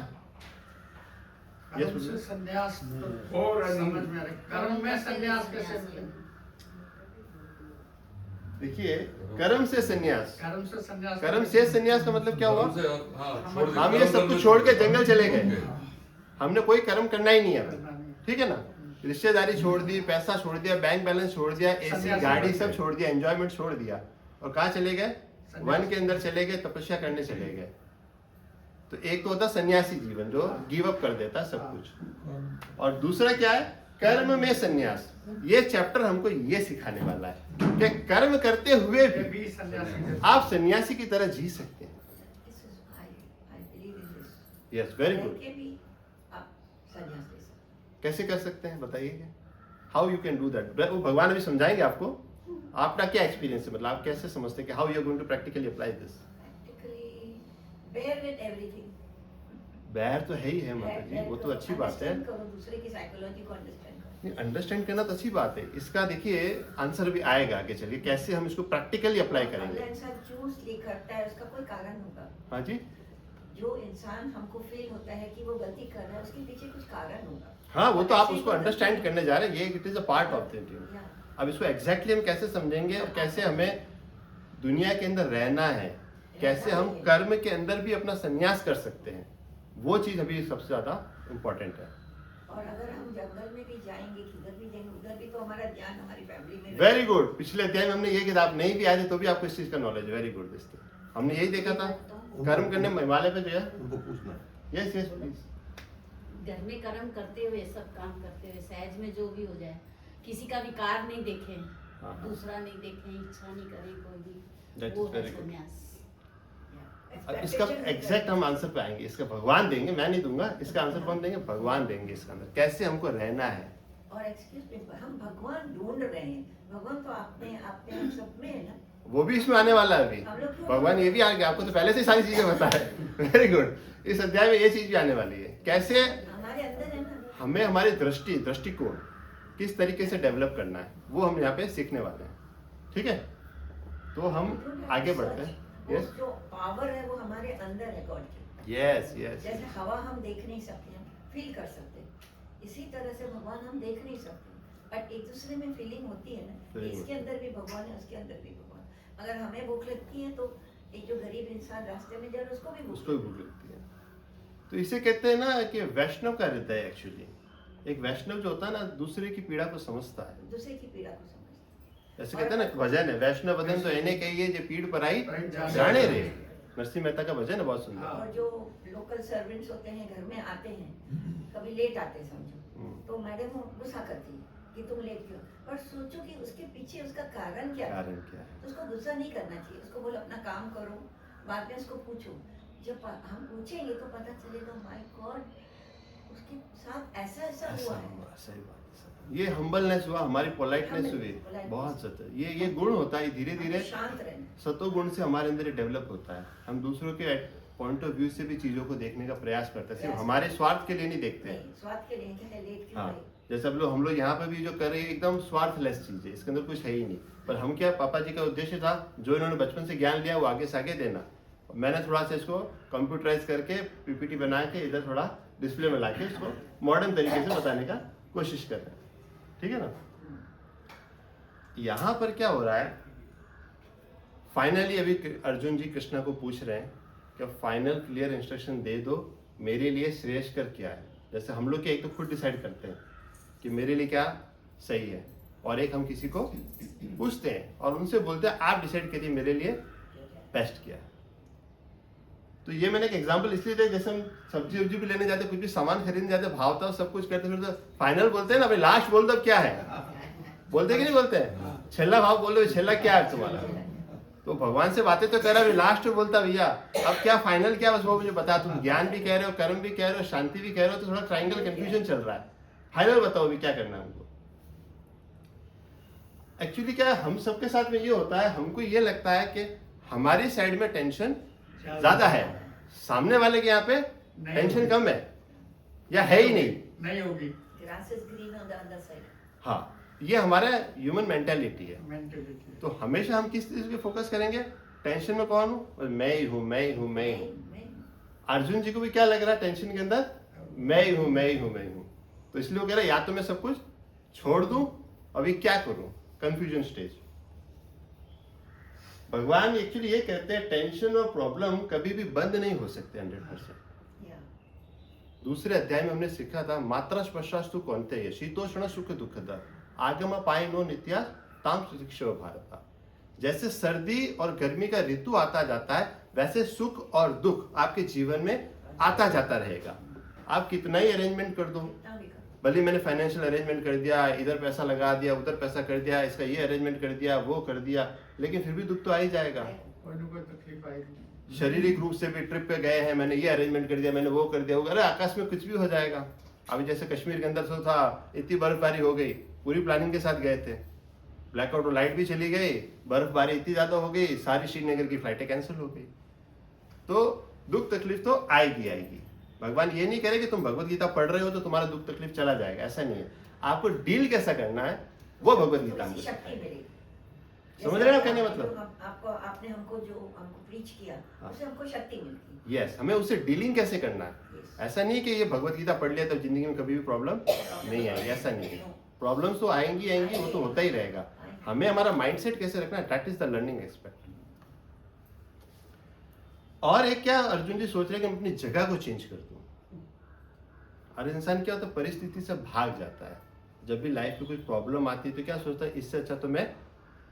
कर्म से संन्यास तो और समझ में आ रहा है, कर्म में संन्यास कैसे मिले? देखिए कर्म से संन्यास, कर्म से संन्यास, कर्म से संन्यास का मतलब क्या हुआ? हाँ, हम ये सब कुछ छोड़ के जंगल चले गए, हमने कोई कर्म करना ही नहीं है, ठीक है ना। रिश्तेदारी छोड़ दी, पैसा छोड़ दिया, बैंक बैलेंस छोड़ दिया, AC गाड़ी सब छोड़ दिया, एंजॉयमेंट छोड़ दिया, और कहाँ चले गए? वन के अंदर चले गए, तपस्या करने चले गए। तो एक तो होता सन्यासी जीवन जो गिव अप कर देता सब कुछ, और दूसरा क्या है? कर्म में संन्यास। ये चैप्टर हमको ये सिखाने वाला है कि कर्म करते हुए भी सन्यासी आप सन्यासी की तरह जी सकते हैं। Yes, very good. कैसे कर सकते हैं बताइए? How you can do that? वो भगवान अभी समझाएंगे आपको। आपका क्या एक्सपीरियंस है, मतलब आप कैसे समझते हैं कि how you are going to practically apply this? बेयर तो है ही है माता जी, वो तो अच्छी बात है। दूसरे की साइकोलॉजी को अंडरस्टैंड करो। अंडरस्टैंड करना तो अच्छी बात है। इसका देखिए आंसर भी आएगा आगे चलिए, कैसे हम इसको प्रैक्टिकली अप्लाई करेंगे। अगला इंसान चूज करता है, उसका कोई कारण होगा। हाँ जी, जो इंसान हमको फील होता है कि वो गलती कर रहा है, उसके पीछे कुछ कारण होगा। हाँ वो तो आप उसको अंडरस्टैंड करने जा रहे हैं, ये it is a part of it. अब इसको एग्जैक्टली हम कैसे समझेंगे और कैसे हमें दुनिया के अंदर रहना है, कैसे हम कर्म के अंदर भी अपना संन्यास कर सकते हैं, वो चीज अभी सबसे ज्यादा इम्पोर्टेंट है। और अगर हम जंगल में भी जाएंगे, किधर भी जाएंगे, उधर भी तो हमारा ध्यान हमारी फैमिली में। Very good. पिछले अध्याय में हमने ये किताब नहीं भी आए थे तो भी आपको इस चीज का नॉलेज। वेरी गुड दोस्तों, हमने यही देखा था। कर्म करने हिमालय पे गया, उनको पूछना। Yes yes please. घर में कर्म करते हुए, सब काम करते हुए, सहज में जो भी हो जाए, किसी का विकार नहीं देखे, हाँ। दूसरा नहीं देखे, इच्छा नहीं करे कोई भी, That वो is है very good. संन्यास। अब इसका एग्जैक्ट हम आंसर पे आएंगे। इसका भगवान देंगे, मैं नहीं दूंगा। इसका आंसर कौन देंगे? भगवान देंगे। इसका अंदर कैसे हमको रहना है। और एक्सक्यूज मी, हम भगवान ढूंढ रहे हैं, भगवान तो आपने आपने हम सब में है ना। वो भी इसमें आने वाला है अभी। भगवान ये भी आ गया, आपको तो पहले से ही सारी चीजें पता है। Very good. इस अध्याय में ये चीज भी आने वाली है। कैसे हमारे अंदर है ना। हमें हमारी दृष्टिकोण किस तरीके से डेवलप करना है, वो हम यहाँ पे सीखने वाले हैं। ठीक है, तो हम आगे बढ़ते हैं। वो यस जो पावर है वो हमारे अंदर है गॉड की। यस यस जैसे हवा हम देख नहीं सकते हैं, फील कर सकते हैं, इसी तरह से भगवान हम देख नहीं सकते, बट एक दूसरे में फीलिंग होती है ना कि Feeling इसके अंदर भी भगवान है, उसके अंदर भी भगवान। अगर हमें भूख लगती है तो एक जो गरीब इंसान रास्ते में जा रहा है उसको भी उसको भी भूख लगती है। तो इसे कहते हैं ना कि वैष्णव का हृदय एक्चुअली, एक वैष्णव जो होता है ना दूसरे की पीड़ा को समझता है। दूसरे की पीड़ा को समझते। जैसे कहते हैं ना भजन है, वैष्णव वदन तो इन्हें कहिए जो पीड़ पर आई जाने रे। नरसिंह मेहता का भजन है, बहुत सुंदर। और जो लोकल सर्वेंट्स होते हैं घर में आते हैं, कभी लेट आते हैं समझो, तो मैडम गुस्सा करती है कि तुम लेट क्यों, पर सोचो कि उसके पीछे उसका कारण क्या है। कारण क्या है? तो उसको गुस्सा नहीं करना चाहिए, उसको बोलो अपना काम करो, बाद में उसको पूछो। जब हम पूछेंगे तो पता चलेगा माय गॉड उसके साथ ऐसा ऐसा हुआ है। सही बात है। ये हम्बलनेस हुआ, हमारी पोलाइटनेस हुई, बहुत सत्य। ये गुण होता है, धीरे धीरे शांत रहना। सतो गुण से हमारे अंदर डेवलप होता है। हम दूसरों के पॉइंट ऑफ व्यू से भी चीजों को देखने का प्रयास करते हैं, सिर्फ हमारे स्वार्थ के लिए नहीं देखते। नहीं, स्वाद के लिए क्या है, लेट क्यों हाँ, आई? जैसे हम लोग यहाँ पे भी जो कर रहे हैं एकदम स्वार्थलेस चीज है, इसके अंदर कुछ है ही नहीं। पर हम क्या, पापा जी का उद्देश्य था जो इन्होंने बचपन से ज्ञान लिया वो आगे से आगे देना। मैंने थोड़ा सा इसको कंप्यूटराइज करके पीपीटी बना के इधर थोड़ा डिस्प्ले में लाके इसको मॉडर्न तरीके से बताने का कोशिश कर रहे हैं, ठीक है ना। यहाँ पर क्या हो रहा है, फाइनली अभी अर्जुन जी कृष्णा को पूछ रहे हैं कि फाइनल क्लियर इंस्ट्रक्शन दे दो, मेरे लिए श्रेयस्कर क्या है। जैसे हम लोग क्या, एक तो खुद डिसाइड करते हैं कि मेरे लिए क्या सही है, और एक हम किसी को पूछते हैं और उनसे बोलते हैं आप डिसाइड करिए मेरे लिए बेस्ट क्या है। तो ये मैंने एक एग्जांपल इसलिए दिया, जैसे हम सब्जी वब्जी भी लेने जाते, कुछ भी सामान खरीदने जाते, भावता सब कुछ करते, फिर तो फाइनल बोलते हैं ना भाई, लास्ट बोल दो क्या है, बोलते कि नहीं बोलते हैं, छेल्ला भाव बोलो, छेल्ला क्या है तुम्हारा। तो भगवान से बातें तो कर रहा है, लास्ट में बोलता भैया अब क्या फाइनल क्या, बस वो मुझे बता। तुम ज्ञान भी कह रहे हो, कर्म भी कह रहे हो, शांति भी कह रहे हो, तो थोड़ा ट्राइंगल कंफ्यूजन चल रहा है। फाइनल बताओ अभी क्या करना है हमको। एक्चुअली क्या है, हम सबके साथ में ये होता है, हमको ये लगता है कि हमारी साइड में टेंशन ज्यादा है, सामने वाले के यहाँ पे टेंशन कम है या है ही नहीं होगी। Grass is green on the other side. हाँ, ये हमारा ह्यूमन मेंटालिटी है। मेंटेलिटी। तो हमेशा हम किस चीज पे फोकस करेंगे, टेंशन में कौन हूँ, मैं ही हूँ, मैं ही हूँ, मैं ही हूँ। अर्जुन जी को भी क्या लग रहा है टेंशन के अंदर, मैं ही हूँ, मैं ही हूँ, मैं ही हूँ। तो इसलिए वो कह रहा है या तो मैं सब कुछ छोड़ दूं, अभी क्या करूं, कंफ्यूजन स्टेज। भगवान एक्चुअली ये कहते हैं टेंशन और प्रॉब्लम कभी भी बंद नहीं हो सकते 100%। Yeah. दूसरे अध्याय में हमने सीखा था मात्रा स्पर्शास्तु कौन्तेय शीतोष्ण सुख दुखदा आगम पाय नो नित्या ताम शिक्षो भारत। जैसे सर्दी और गर्मी का ऋतु आता जाता है, वैसे सुख और दुख आपके जीवन में आता जाता रहेगा। आप कितना ही अरेंजमेंट कर दो, भले मैंने फाइनेंशियल अरेंजमेंट कर दिया, इधर पैसा लगा दिया, उधर पैसा कर दिया, इसका ये अरेंजमेंट कर दिया, वो कर दिया, लेकिन फिर भी दुख तो आ ही जाएगा। कोई ना कोई तकलीफ आएगी। शारीरिक रूप से भी ट्रिप पे गए हैं, मैंने ये अरेंजमेंट कर दिया, मैंने वो कर दिया, अरे आकाश में कुछ भी हो जाएगा। अभी जैसे कश्मीर के अंदर तो था, इतनी बर्फबारी हो गई, पूरी प्लानिंग के साथ गए थे, ब्लैकआउट, लाइट भी चली गई, बर्फबारी इतनी ज्यादा हो गई, सारी श्रीनगर की फ्लाइटें कैंसिल हो गई। तो दुख तकलीफ तो आएगी आएगी। भगवान ये नहीं करे कि तुम भगवत गीता पढ़ रहे हो तो तुम्हारा दुख तकलीफ चला जाएगा, ऐसा नहीं है। आपको डील कैसा करना है वो भगवत गीता में शक्ति मिलेगी। समझ रहे हैं आप कहने मतलब? आपको आपने हमको प्रीच किया, उससे हमको शक्ति मिलती है। यस, हमें उससे डीलिंग कैसे करना है। ऐसा नहीं कि ये भगवत गीता पढ़ लिया तो जिंदगी में कभी भी प्रॉब्लम नहीं आएगी, ऐसा नहीं है। प्रॉब्लम्स तो आएंगी आएंगी, वो तो होता ही रहेगा। हमें हमारा माइंडसेट कैसे रखना है, that is the learning aspect. और एक क्या अर्जुन जी सोच रहे हैं कि मैं अपनी जगह को चेंज कर दूं। हर इंसान क्या होता है, परिस्थिति से भाग जाता है। जब भी लाइफ में कोई प्रॉब्लम आती है तो क्या सोचता है, इससे अच्छा तो मैं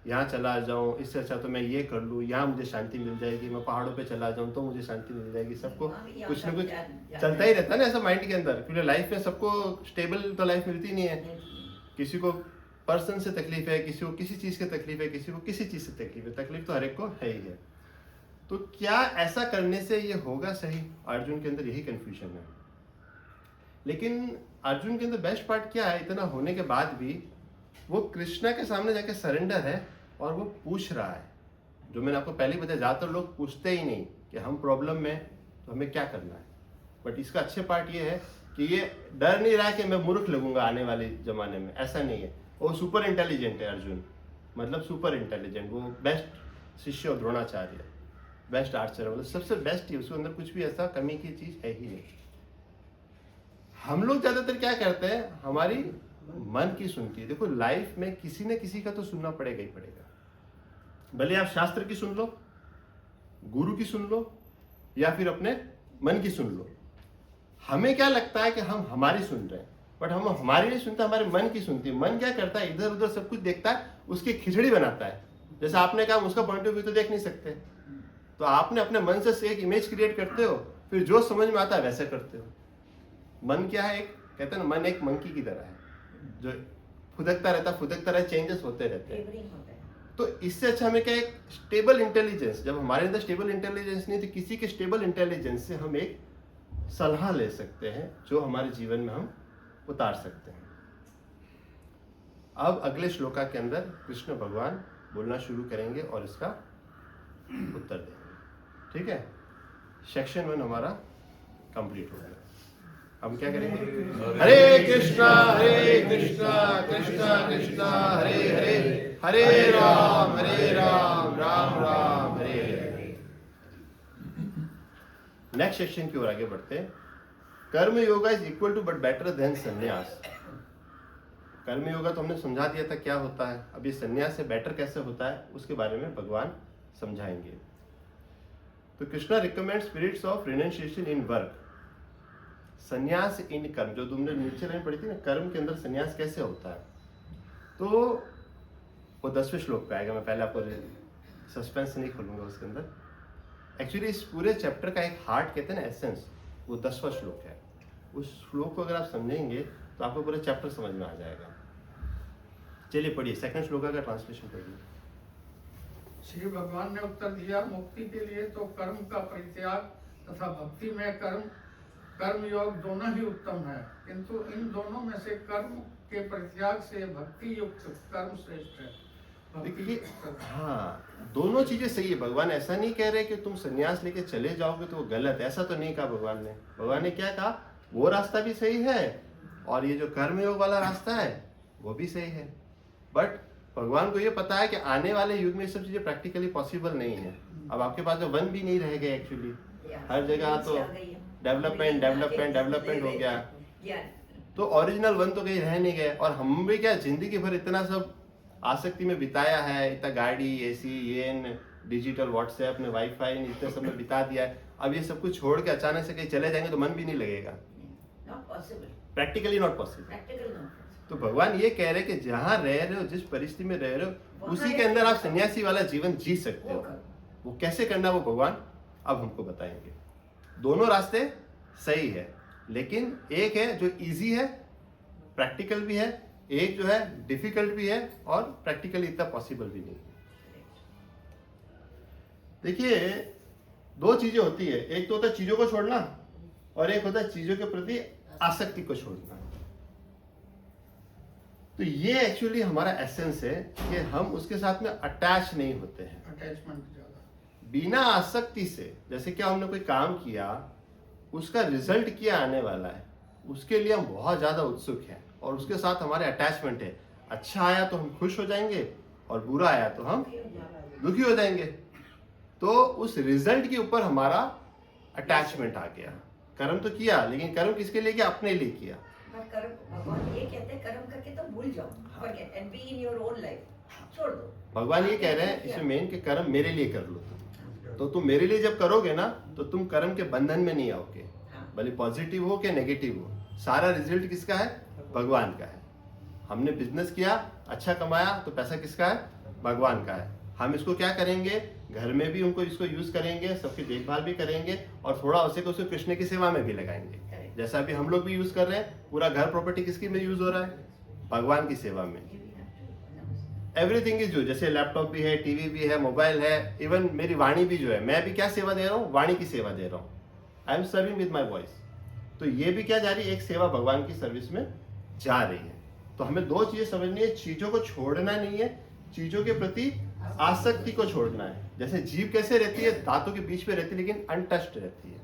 यहाँ चला जाऊँ, इससे अच्छा तो मैं ये कर लूँ, यहाँ मुझे शांति मिल जाएगी, मैं पहाड़ों पे चला जाऊँ तो मुझे शांति मिल जाएगी। सबको कुछ ना कुछ चलता ही रहता है ना ऐसा माइंड के अंदर, क्योंकि लाइफ में सबको स्टेबल तो लाइफ मिलती नहीं है। किसी को पर्सन से तकलीफ है, किसी को किसी चीज़ की तकलीफ है, किसी को किसी चीज़ से तकलीफ है। तकलीफ तो हर एक को है ही है। तो क्या ऐसा करने से ये होगा सही? अर्जुन के अंदर यही कंफ्यूजन है। लेकिन अर्जुन के अंदर बेस्ट पार्ट क्या है, इतना होने के बाद भी वो कृष्णा के सामने जाके सरेंडर है और वो पूछ रहा है। जो मैंने आपको पहले बताया, ज़्यादातर लोग पूछते ही नहीं कि हम प्रॉब्लम में तो हमें क्या करना है। बट इसका अच्छे पार्ट ये है कि ये डर नहीं रहा कि मैं मूर्ख लगूंगा आने वाले ज़माने में, ऐसा नहीं है। वो सुपर इंटेलिजेंट है अर्जुन, मतलब सुपर इंटेलिजेंट, वो बेस्ट शिष्य और द्रोणाचार्य बेस्ट आर्चर, मतलब सबसे बेस्ट ही, उसके अंदर कुछ भी ऐसा कमी की चीज है ही नहीं। हम लोग ज्यादातर क्या करते हैं, हमारी मन की सुनती है। देखो लाइफ में किसी न किसी का तो सुनना पड़ेगा ही पड़ेगा, भले आप शास्त्र की सुन लो, गुरु की सुन लो, या फिर अपने मन की सुन लो। हमें क्या लगता है कि हम हमारी सुन रहे हैं, बट हम हमारी नहीं सुनते, हमारे मन की सुनती है। मन क्या करता है, इधर उधर सब कुछ देखता है, उसकी खिचड़ी बनाता है। जैसे आपने कहा उसका पॉइंट ऑफ व्यू तो देख नहीं सकते, तो आपने अपने मन से एक इमेज क्रिएट करते हो, फिर जो समझ में आता है वैसे करते हो। मन क्या है, एक कहते हैं ना, मन एक मंकी की तरह है जो फुदकता रहता है, चेंजेस होते रहते हैं। Wavering होता है। तो इससे अच्छा हमें क्या, एक स्टेबल इंटेलिजेंस, जब हमारे अंदर स्टेबल इंटेलिजेंस नहीं तो किसी के स्टेबल इंटेलिजेंस से हम एक सलाह ले सकते हैं जो हमारे जीवन में हम उतार सकते हैं। अब अगले श्लोका के अंदर कृष्ण भगवान बोलना शुरू करेंगे और इसका उत्तर देंगे। ठीक है, सेक्शन 1 हमारा कंप्लीट हो गया। हम क्या करेंगे, हरे कृष्णा कृष्णा कृष्णा हरे हरे, हरे राम राम राम हरे हरे। नेक्स्ट सेक्शन की ओर आगे बढ़ते हैं। Karma yoga is equal to but better than sannyas. Karma yoga तो हमने समझा दिया था क्या होता है, अब ये संन्यास से बेटर कैसे होता है उसके बारे में भगवान समझाएंगे। तो Krishna recommend spirits of renunciation in work, sannyas in कर्म, जो तुमने नीचे लाइन पढ़ी थी ना, कर्म के अंदर संन्यास कैसे होता है, तो वो 10वें श्लोक पे आएगा। मैं पहले आपको सस्पेंस नहीं खोलूंगा उसके अंदर। एक्चुअली इस पूरे चैप्टर का एक हार्ट कहते हैं ना, एसेंस, वो 10वां श्लोक है। उस श्लोक को अगर आप समझेंगे तो आपको पूरा चैप्टर समझ में आ जाएगा। चलिए पढ़िए, सेकंड श्लोक का ट्रांसलेशन पढ़िए। श्री भगवान ने उत्तर दिया, मुक्ति के लिए तो कर्म का परित्याग तथा भक्ति में कर्म योग दोनों ही उत्तम है, किंतु इन दोनों में से कर्म के परित्याग से भक्ति युक्त कर्म श्रेष्ठ है। देखिए, हाँ, दोनों चीजें सही है। भगवान ऐसा नहीं कह रहे कि तुम संन्यास लेके चले जाओगे तो वो गलत है, ऐसा तो नहीं कहा भगवान ने। भगवान ने क्या कहा, वो रास्ता भी सही है और ये जो कर्म योग वाला रास्ता है वो भी सही है। बट भगवान को ये पता है कि आने वाले युग में ये सब चीजें प्रैक्टिकली पॉसिबल नहीं है। अब आपके पास तो वन भी नहीं रहेगा एक्चुअली, हर जगह तो डेवलपमेंट हो गया, तो ओरिजिनल वन तो कहीं रह नहीं गए। और हम भी क्या जिंदगी भर इतना सब आसक्ति में बिताया है, इतना गाड़ी, एसी, ये डिजिटल व्हाट्सएप ने, वाईफाई ने, इतने सब में बिता दिया है। अब ये सब कुछ छोड़ के अचानक से कहीं चले जाएंगे तो मन भी नहीं लगेगा, प्रैक्टिकली नॉट पॉसिबल। तो भगवान ये कह रहे कि जहाँ रह रहे हो, जिस परिस्थिति में रह रहे हो, उसी के अंदर आप सन्यासी वाला जीवन जी सकते हो। वो कैसे करना वो भगवान अब हमको बताएंगे। दोनों रास्ते सही है, लेकिन एक है जो इजी है, प्रैक्टिकल भी है, एक जो है डिफिकल्ट भी है और प्रैक्टिकली इतना पॉसिबल भी नहीं। देखिए, दो चीजें होती है, एक तो होता है चीजों को छोड़ना और एक होता है चीजों के प्रति आसक्ति को छोड़ना। तो ये एक्चुअली हमारा एसेंस है कि हम उसके साथ में अटैच नहीं होते हैं। अटैचमेंट ज्यादा, बिना आसक्ति से, जैसे कि हमने कोई काम किया, उसका रिजल्ट क्या आने वाला है उसके लिए हम बहुत ज्यादा उत्सुक हैं और उसके साथ हमारे अटैचमेंट है। अच्छा आया तो हम खुश हो जाएंगे और बुरा आया तो हम दुखी हो जाएंगे। तो उस रिजल्ट के ऊपर हमारा अटैचमेंट आ गया। कर्म तो किया, लेकिन कर्म किसके लिए किया, अपने लिए किया। भगवान ये कहते हैं कर्म करके तो भूल जाओ, forget and be in your own life, छोड़ दो। भगवान ये कह रहे हैं इसमें मेन के कर्म मेरे लिए कर लो तुम। तो तुम मेरे लिए जब करोगे ना तो तुम कर्म के बंधन में नहीं आओगे, भले पॉजिटिव हो कि नेगेटिव हो, सारा रिजल्ट किसका है, भगवान का है। हमने बिजनेस किया, अच्छा कमाया, तो पैसा किसका है, भगवान का है। हम इसको क्या करेंगे, घर में भी उनको इसको यूज करेंगे, सबकी देखभाल भी करेंगे और थोड़ा उसे उसको कृष्ण की सेवा में भी लगाएंगे। जैसा अभी हम लोग भी यूज कर रहे हैं, पूरा घर प्रॉपर्टी किसकी में यूज हो रहा है, भगवान की सेवा में। एवरीथिंग इज जो, जैसे लैपटॉप भी है, टीवी भी है, मोबाइल है, इवन मेरी वाणी भी जो है, मैं भी क्या सेवा दे रहा हूँ, वाणी की सेवा दे रहा हूँ। I am serving with my voice. तो ये भी क्या जा रही है, एक सेवा भगवान की सर्विस में जा रही है। तो हमें दो चीजें समझनी है, चीजों को छोड़ना नहीं है, चीजों के प्रति आसक्ति को छोड़ना है। जैसे जीभ कैसे रहती है, दांतों के बीच में रहती है लेकिन अनटच्ड रहती है।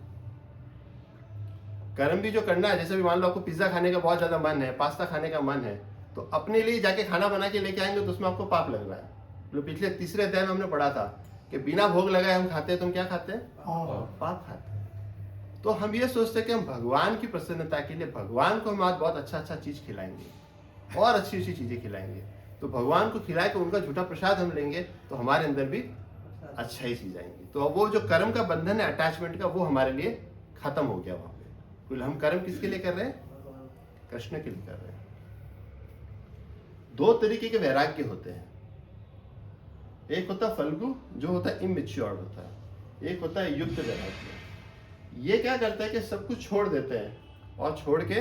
कर्म भी जो करना है, जैसे भी मान लो आपको पिज्जा खाने का बहुत ज्यादा मन है, पास्ता खाने का मन है, तो अपने लिए जाके खाना बना के लेके आएंगे तो उसमें आपको पाप लग रहा है। मतलब पिछले तीसरे अध्याय में हमने पढ़ा था कि बिना भोग लगाए हम खाते हैं, तो हम क्या खाते हैं? हाँ, पाप खाते हैं। तो हम ये सोचते हैं कि हम भगवान की प्रसन्नता के लिए भगवान को हम आज बहुत अच्छा चीज खिलाएंगे और अच्छी चीजें खिलाएंगे, तो भगवान को खिलाए के उनका झूठा प्रसाद हम लेंगे तो हमारे अंदर भी अच्छा ही चीज आएंगी। तो वो जो कर्म का बंधन है अटैचमेंट का, वो हमारे लिए खत्म हो गया वहां पे। कुल हम कर्म किसके लिए कर रहे हैं? कृष्ण के लिए कर रहे हैं। दो तरीके के वैराग्य होते हैं, एक होता है फल्गु जो होता है इमेच्योर होता है, एक होता है युक्त वैराग्य। ये क्या करता है कि सब कुछ छोड़ देते हैं और छोड़ के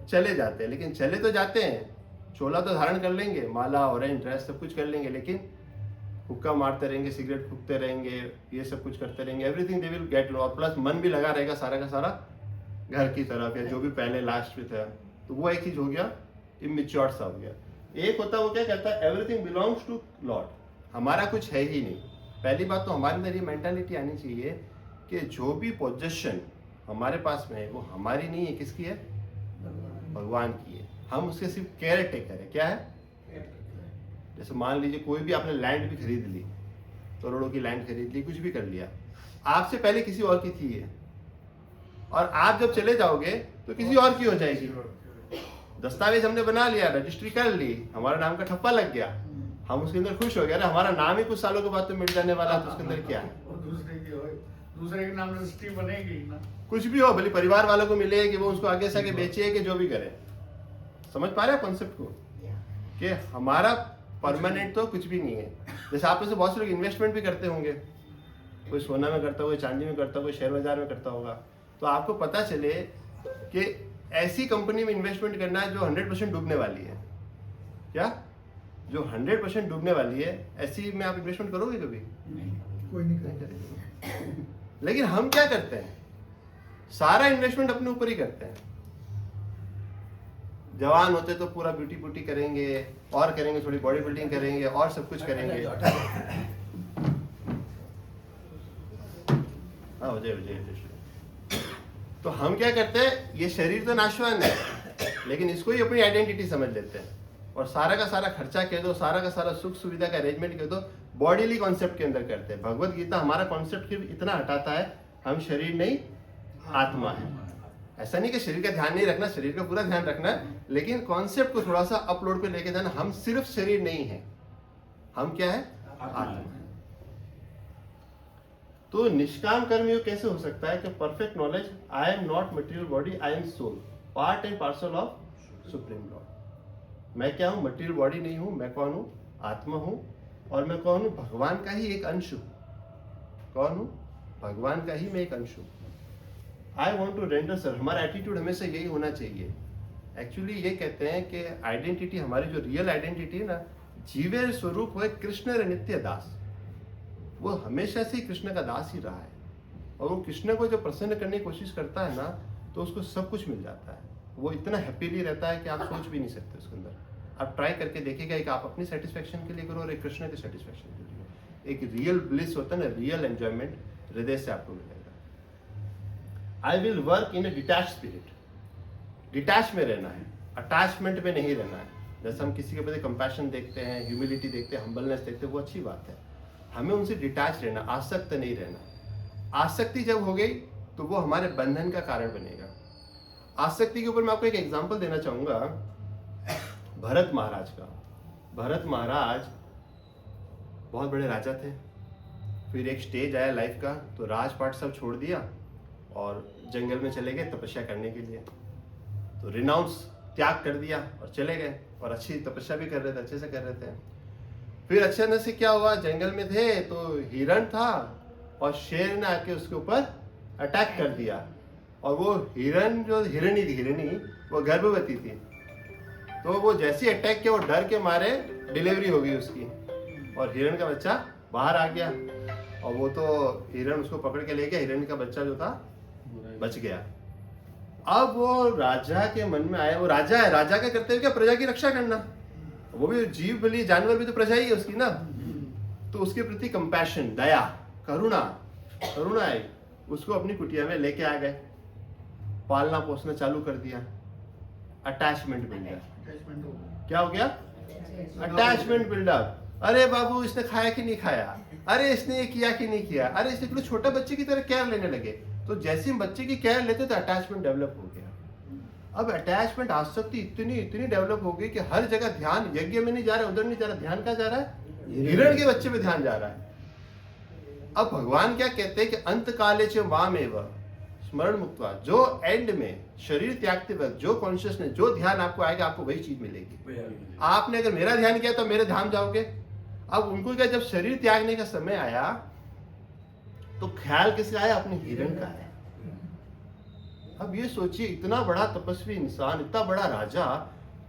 चले जाते हैं, लेकिन चले तो जाते हैं, चोला तो धारण कर लेंगे, माला ऑरेंज ड्रेस सब कुछ कर लेंगे, लेकिन हुक्का मारते रहेंगे, सिगरेट फूकते रहेंगे, ये सब कुछ करते रहेंगे, एवरीथिंग दे विल गेट, और प्लस मन भी लगा रहेगा सारा का सारा घर की तरफ या जो भी पहले लास्ट में था। तो वो एक चीज हो गया, इमेच्योर सा हो गया। एक होता है वो क्या कहता है, एवरीथिंग बिलोंग्स टू लॉर्ड, हमारा कुछ है ही नहीं। पहली बात तो हमारे अंदर ये मेंटालिटी आनी चाहिए कि जो भी पोजेशन हमारे पास में है वो हमारी नहीं है, किसकी है? भगवान की है। हम उसके सिर्फ केयर टेकर है। क्या है? जैसे मान लीजिए कोई भी आपने लैंड भी खरीद ली, करोड़ों की लैंड खरीद ली, कुछ भी कर लिया, आपसे पहले किसी और की थी ये, और आप जब चले जाओगे तो किसी और की हो जाएगी। दस्तावेज हमने बना लिया, रजिस्ट्री कर ली, हमारा नाम का ठप्पा लग गया, हम उसके अंदर खुश हो गए, अरे हमारा नाम ही कुछ सालों के बाद तो मिट जाने वाला, तो उसके अंदर क्या है? वो दूसरे के नाम रजिस्ट्री बनेगी ना। कुछ भी हो, भले परिवार वालों को मिले कि वो उसको आगे से आगे बेचे कि जो भी करे। समझ पा रहे हैं कॉन्सेप्ट को कि हमारा परमानेंट तो कुछ भी नहीं है। जैसे आप में से बहुत से लोग इन्वेस्टमेंट भी करते होंगे, कोई सोना में करता होगा, चांदी में करता होगा, कोई शेयर बाजार में करता होगा, तो आपको पता चले कि ऐसी कंपनी में इन्वेस्टमेंट करना है जो 100% डूबने वाली है। क्या? जो 100% डूबने वाली है, ऐसी में आप इन्वेस्टमेंट करोगे कभी? कोई नहीं करेगा। लेकिन हम क्या करते हैं, सारा इन्वेस्टमेंट अपने ऊपर ही करते हैं। जवान होते तो पूरा ब्यूटी करेंगे और करेंगे, थोड़ी बॉडी बिल्डिंग करेंगे और सब कुछ करेंगे। हाँ, हो जाए। तो हम क्या करते हैं, ये शरीर तो नाशवान है, लेकिन इसको ही अपनी आइडेंटिटी समझ लेते हैं और सारा का सारा खर्चा कह दो, सारा का सारा सुख सुविधा का अरेंजमेंट कह दो, बॉडीली कॉन्सेप्ट के अंदर करते हैं। भगवत गीता हमारा कॉन्सेप्ट इतना हटाता है, हम शरीर नहीं आत्मा है। ऐसा नहीं कि शरीर का ध्यान नहीं रखना, शरीर का पूरा ध्यान रखना है, लेकिन कॉन्सेप्ट को थोड़ा सा अपलोड पे लेके जाना, हम सिर्फ शरीर नहीं है, हम क्या है? आत्मा है। तो निष्काम कर्मयोग कैसे हो सकता है कि perfect knowledge, I am not material body, I am soul, part and parcel of supreme lord. मैं क्या हूं? मटेरियल बॉडी नहीं हूं। मैं कौन हूं? आत्मा हूं। और मैं कौन हूं? भगवान का ही एक अंश हूं। कौन हूं? भगवान का ही मैं एक अंश हूं। I want to render sir, हमारा एटीट्यूड हमेशा यही होना चाहिए। एक्चुअली ये कहते हैं कि आइडेंटिटी, हमारी जो रियल आइडेंटिटी है ना, जीवे स्वरूप है कृष्ण नित्य दास। वो हमेशा से ही कृष्ण का दास ही रहा है, और वो कृष्ण को जब प्रसन्न करने की कोशिश करता है ना, तो उसको सब कुछ मिल जाता है। वो इतना हैप्पीली रहता है कि आप सोच भी नहीं सकते उसके अंदर। आप ट्राई करके देखिएगा, एक आप अपनी सेटिस्फेक्शन के लिए करो और एक कृष्ण की सेटिस्फेक्शन के लिए। एक रियल ब्लिस होता है ना, रियल एंजॉयमेंट हृदय से आपको मिलेगा। I will work in A detach spirit, detach में रहना है, अटैचमेंट में नहीं रहना है। जैसे हम किसी के प्रति कंपैशन देखते हैं, ह्यूमिलिटी देखते हैं, हम्बलनेस देखते हैं, वो अच्छी बात है। हमें उनसे डिटैच रहना, आसक्त नहीं रहना। आसक्ति जब हो गई तो वो हमारे बंधन का कारण बनेगा। आसक्ति के ऊपर मैं आपको एक एग्जांपल देना चाहूंगा, भरत महाराज का। भरत महाराज बहुत बड़े राजा थे। फिर एक स्टेज आया लाइफ का, तो राजपाट सब छोड़ दिया और जंगल में चले गए तपस्या करने के लिए। तो रिनाउंस, त्याग कर दिया और चले गए, और अच्छी तपस्या भी कर रहे थे, अच्छे से कर रहे थे। फिर अचानक से क्या हुआ, जंगल में थे तो हिरण था और शेर ने आके उसके ऊपर अटैक कर दिया, और वो हिरण जो हिरणी थी, हिरणी वो गर्भवती थी। तो वो जैसे अटैक किया, वो डर के मारे डिलीवरी हो गई उसकी, और हिरण का बच्चा बाहर आ गया, और वो तो हिरण उसको पकड़ के ले गया, हिरण का बच्चा जो था बच गया। अब वो राजा के मन में आया, वो राजा है, राजा का करते हुए क्या, प्रजा की रक्षा करना। वो भी जीव बलि, जानवर भी तो प्रजा ही है उसकी ना। तो उसके प्रति कंपैशन, दया, करुणा आई, उसको अपनी कुटिया में लेके आ गए, पालना पोसना चालू कर दिया। अटैचमेंट बिल्डअप, क्या हो गया? Attachment buildup. अरे बाबू इसने खाया कि नहीं खाया, अरे इसने ये किया कि नहीं किया, अरे इसने बिल्कुल छोटे बच्चे की तरह केयर लेने लगे। तो जैसे हम बच्चे की केयर लेते तो अटैचमेंट डेवलप हो गया। अब अटैचमेंट आसक्ति इतनी डेवलप हो गई कि हर जगह ध्यान यज्ञ में नहीं जा रहा, उधर नहीं जा रहा, ध्यान कहाँ जा रहा है, हिरण के बच्चे पे ध्यान जा रहा है। अब भगवान क्या कहते हैं कि अंत काले च मामेव स्मरण मुक्त्वा, जो एंड में शरीर त्यागते वक्त जो कॉन्शियसनेस, जो ध्यान आपको आएगा, आपको वही चीज मिलेगी। आपने अगर मेरा ध्यान किया तो मेरे धाम जाओगे। अब उनको क्या, जब शरीर त्यागने का समय आया तो ख्याल किसका आया, अपने हिरण का आया। अब ये सोचिए, इतना बड़ा तपस्वी इंसान, इतना बड़ा राजा,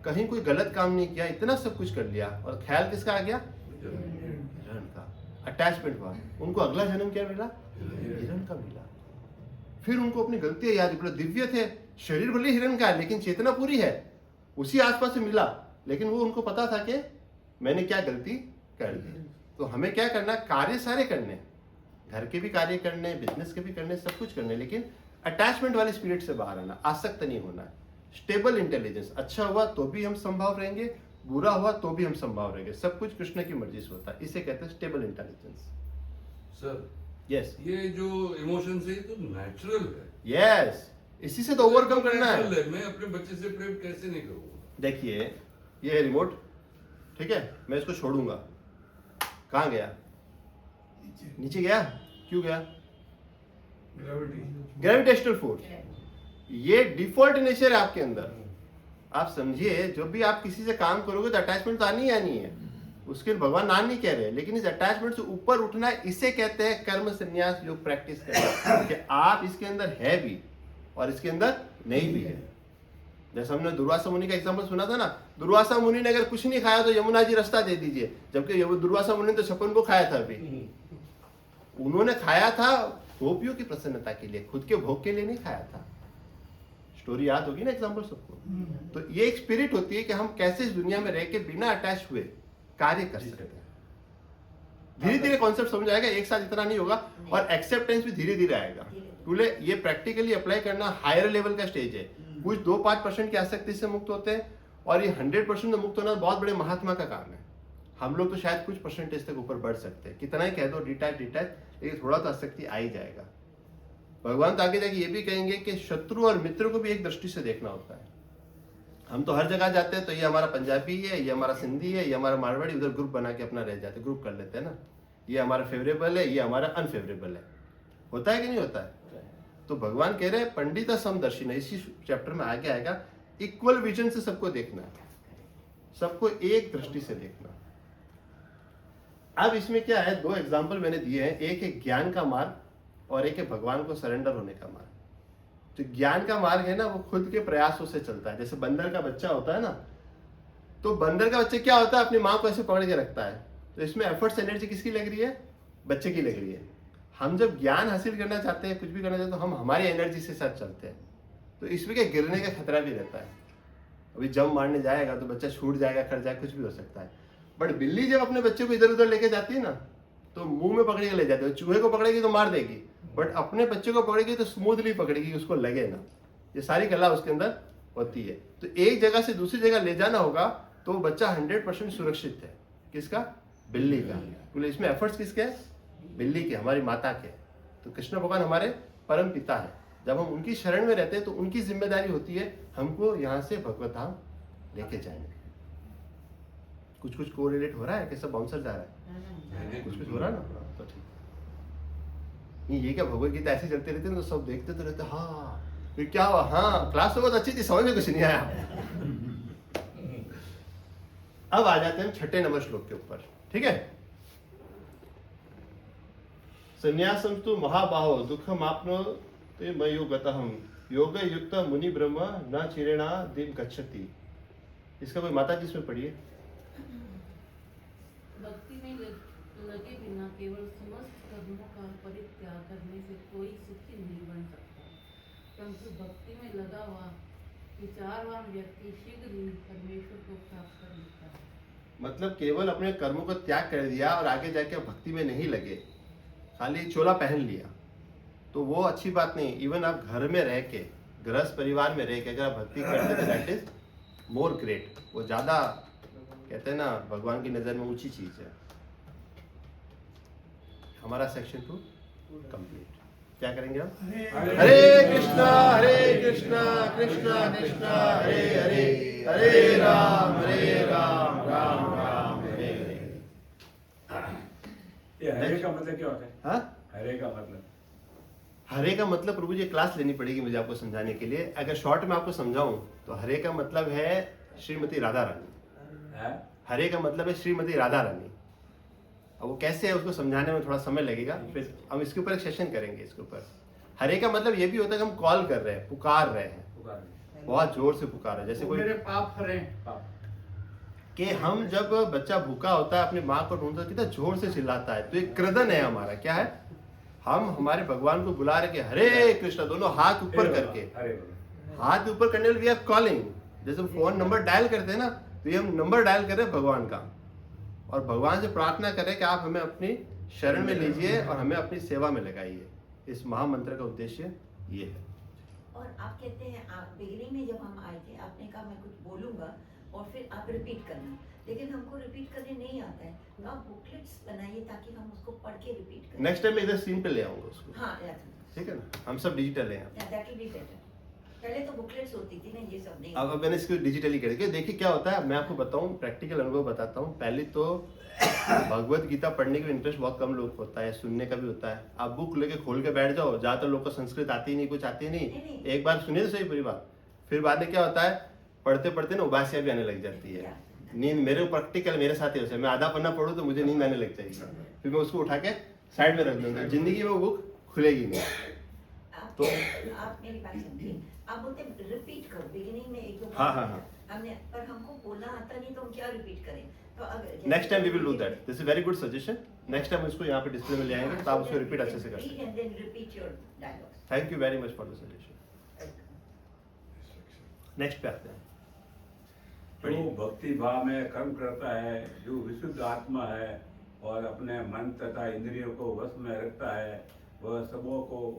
कहीं कोई गलत काम नहीं किया, इतना सब कुछ कर लिया, और ख्याल किसका आ गया, हिरण का। अटैचमेंट हुआ, उनको अगला जन्म क्या मिला, हिरण का मिला। फिर उनको अपनी गलतियां याद, बड़े दिव्य थे, शरीर भले हिरण का है लेकिन चेतना पूरी है, उसी आसपास से मिला, लेकिन वो उनको पता था कि मैंने क्या गलती कर दी। तो हमें क्या करना, कार्य सारे करने, घर के भी कार्य करने, बिजनेस के भी करने, सब कुछ करने, लेकिन अटैचमेंट वाले स्पिरिट से बाहर आना, आसक्त नहीं होना है। स्टेबल इंटेलिजेंस, अच्छा हुआ तो भी हम संभाव रहेंगे, बुरा हुआ तो भी हम संभाव रहेंगे, सब कुछ कृष्ण की मर्जी से होता है। इसे कहते हैं स्टेबल इंटेलिजेंस। सर यस, ये जो इमोशन है तो नेचुरल है। यस, इसी से तो ओवरकम करना है। Natural है। मैं अपने बच्चे से प्रेम कैसे नहीं करूँगा? देखिए ये है रिमोट, ठीक है, मैं इसको छोड़ूंगा, कहाँ गया, नीचे गया, क्यों गया, ग्रेविटेशनल फोर्स। ये डिफॉल्ट नेचर है आपके अंदर। आप समझिए, जब भी आप किसी से काम करोगे तो अटैचमेंट तो आनी ही आनी है, उसके लिए भगवान ना नहीं कह रहे, लेकिन इस अटैचमेंट से ऊपर उठना है, इसे कहते हैं कर्म संन्यास योग प्रैक्टिस करना, कि आप इसके अंदर है भी और इसके अंदर नहीं भी है। जैसे हमने दुर्वासा मुनि का एग्जांपल सुना था ना, दुर्वासा मुनि ने अगर कुछ नहीं खाया तो यमुना जी रास्ता दे दीजिए, जबकि दुर्वासा मुनि ने तो छप्पन को खाया था। अभी उन्होंने खाया था गोपियों की प्रसन्नता के लिए, खुद के भोग के लिए नहीं खाया था। स्टोरी याद होगी ना एग्जांपल सबको। तो ये एक स्पिरिट होती है कि हम कैसे इस दुनिया में रह के बिना अटैच हुए कार्य कर सकते हैं। धीरे धीरे कॉन्सेप्ट समझ आएगा, एक साथ इतना नहीं होगा, और एक्सेप्टेंस भी धीरे धीरे आएगा। टूले ये प्रैक्टिकली अप्लाई करना हायर लेवल का स्टेज है। कुछ 2-5% की आसक्ति से मुक्त होते हैं, और ये 100% मुक्त होना बहुत बड़े महात्मा का काम है। हम लोग तो शायद कुछ परसेंटेज तक ऊपर बढ़ सकते हैं, कितना ही कह दो डिटैच, लेकिन थोड़ा तो आसक्ति आ ही जाएगा। भगवान तो आगे जाके ये भी कहेंगे कि शत्रु और मित्र को भी एक दृष्टि से देखना होता है। हम तो हर जगह जाते हैं तो ये हमारा पंजाबी है, ये हमारा सिंधी है, ये हमारा मारवाड़ी, उधर ग्रुप बना के अपना रह जाते, ग्रुप कर लेते हैं ना, ये हमारा फेवरेबल है, ये हमारा अनफेवरेबल है। होता है कि नहीं होता है? तो भगवान कह रहे हैं पंडिता समदर्शिना, इसी चैप्टर में आगे आएगा, इक्वल विजन से सबको देखना है, सबको एक दृष्टि से देखना। अब इसमें क्या है, 2 एग्जाम्पल मैंने दिए हैं, एक है ज्ञान का मार्ग और एक है भगवान को सरेंडर होने का मार्ग। तो ज्ञान का मार्ग है ना, वो खुद के प्रयासों से चलता है। जैसे बंदर का बच्चा होता है ना, तो बंदर का बच्चा क्या होता है, अपनी माँ को ऐसे पकड़ के रखता है, तो इसमें एफर्ट्स एनर्जी किसकी लग रही है, बच्चे की लग रही है। हम जब ज्ञान हासिल करना चाहते हैं, कुछ भी करना चाहते हैं, तो हम हमारी एनर्जी से साथ चलते हैं, तो इसमें क्या गिरने का खतरा भी रहता है। अभी जंप मारने जाएगा तो बच्चा छूट जाएगा, कर जाएगा, कुछ भी हो सकता है। बट बिल्ली जब अपने बच्चे को इधर उधर लेके जाती है ना, तो मुंह में पकड़ के ले जाती है। चूहे को पकड़ेगी तो मार देगी, बट अपने बच्चे को पकड़ेगी तो स्मूथली पकड़ेगी, उसको लगे ना। ये सारी कला उसके अंदर होती है। तो एक जगह से दूसरी जगह ले जाना होगा तो वो बच्चा 100% सुरक्षित है। किसका? बिल्ली का। बोले इसमें एफर्ट्स किसके हैं? बिल्ली के, हमारी माता के। तो कृष्ण भगवान हमारे परम पिता है। जब हम उनकी शरण में रहते हैं तो उनकी जिम्मेदारी होती है हमको यहाँ से भगवत धाम लेके जाएंगे। कुछ कुछ कोरिलेट हो रहा है, कैसा बाउंसर जा रहा है, कुछ कुछ हो रहा है ना, तो ठीक। ये क्या भगवत गीता ऐसे चलते रहते हैं तो सब देखते तो रहते, हाँ फिर क्या हुआ, हाँ क्लास तो बहुत अच्छी थी, समझ में कुछ नहीं आया। अब आ जाते हैं 6 नंबर श्लोक के ऊपर, ठीक है। संन्यासम तो महाबाहो दुखम आपनोति मयो गतहम योग युक्त मुनि ब्रह्म न चिरेणा दिम गच्छति। इसका कोई माता जी इसमें पढ़िए। भक्ति में लगे बिना केवल समस्त कर्मों का परित्याग करने से कोई सुखी नहीं बन सकता, परंतु भक्ति में लगा हुआ विचारवान व्यक्ति शीघ्र ही परमेश्वर को प्राप्त कर लेता है। मतलब केवल अपने कर्मों को त्याग कर दिया और आगे जाके भक्ति में नहीं लगे, खाली चोला पहन लिया, तो वो अच्छी बात नहीं। इवन आप घर में रह के, गृहस्थ परिवार में रह के अगर आप भक्ति करते तो दैट इज मोर ग्रेट, वो ज़्यादा कहते हैं ना भगवान की नज़र में ऊंची चीज़ है। हमारा सेक्शन 2 कंप्लीट। क्या करेंगे हम? हरे कृष्णा कृष्णा कृष्णा हरे हरे, हरे राम राम राम हरे हरे। ये हरे का मतलब क्या होता है? हाँ, हरे का मतलब हरे का मतलब प्रभु जी क्लास लेनी पड़ेगी मुझे आपको समझाने के लिए। अगर शॉर्ट में आपको समझाऊं तो हरे का मतलब है श्रीमती राधा रानी। है? हरे का मतलब है श्रीमती राधा रानी। अब वो कैसे है उसको समझाने में थोड़ा समय लगेगा, फिर हम इसके ऊपर एक सेशन करेंगे इसके ऊपर। हरे का मतलब ये भी होता है कि हम कॉल कर रहे हैं, पुकार रहे हैं, पुकार में। बहुत जोर से पुकार रहे हैं। जैसे वो कोई मेरे पाप हरे। पाप। कि हम जब बच्चा भूखा होता है अपनी माँ को ढूंढता है कितना जोर से चिल्लाता है, तो एक क्रदन है हमारा। क्या है? हम हमारे भगवान को बुला रहे कि हरे कृष्णा, दोनों हाथ ऊपर करके, हरे बोलो। हाथ ऊपर करने वाले वी आर कॉलिंग। जैसे फोन नंबर डायल करते हैं ना, तो ये हम नंबर डायल कर रहे हैं भगवान का, और भगवान से प्रार्थना करें कि आप हमें अपनी शरण में लीजिए और हमें अपनी सेवा में लगाइए। इस महामंत्र का उद्देश्य ये है। और आप कहते हैं, आप बिगिनिंग में जब हम आए थे आपने कहा मैं कुछ बोलूंगा और फिर आप रिपीट करना, लेकिन हमको रिपीट करने नहीं आता है, तो आप बुकलेट्स बनाइए ताकि हम उसको पढ़ के रिपीट करें। नेक्स्ट टाइम मैं इधर सीन पे ले आऊंगा उसको, हाँ, ठीक है ना? हम सब डिजिटल हैं। That will be better. पहले तो बुकलेट्स होती थी ना, ये सब नहीं। अब मैंने इसको डिजिटली करके देखिए क्या होता है। मैं आपको बताऊं, प्रैक्टिकल अनुभव बताता हूं। पहले तो भगवत गीता पढ़ने का इंटरेस्ट बहुत कम लोग को होता है, सुनने का भी होता है। आप बुक लेके खोल के बैठ जाओ, ज्यादातर लोग को संस्कृत आती नहीं, कुछ आती नहीं। एक बार सुनिए तो सही पूरी बात, फिर बाद में क्या होता है, पढ़ते पढ़ते ना उबासियां भी आने लग जाती है, नींद। मेरे प्रैक्टिकल मेरे साथ ही होता है, मैं आधा पन्ना पढ़ूं तो मुझे नींद आने लग जाएगी, फिर मैं उसको उठा के साइड में रख दूंगा, जिंदगी में वो बुक खुलेगी नहीं। तो आप मेरी बात समझिए, आप बोलते रिपीट करो बिगिनिंग में एक दो बार। हाँ, हाँ, हाँ। हमने, पर हमको बोलना आता नहीं तो हम क्या रिपीट करें? तो अगर next time we will do that. This is very good suggestion. Next time इसको यहाँ पे डिस्प्ले में ले आएंगे तो आप उसको रिपीट अच्छे से कर सकते हैं। Thank you very much for the suggestion. Next पे आते हैं। जो भक्ति भाव में कर्म करता है, जो विशुद्ध आत्मा है और अपने मन तथा इंद्रियों को वश में रखता है, वह सबों को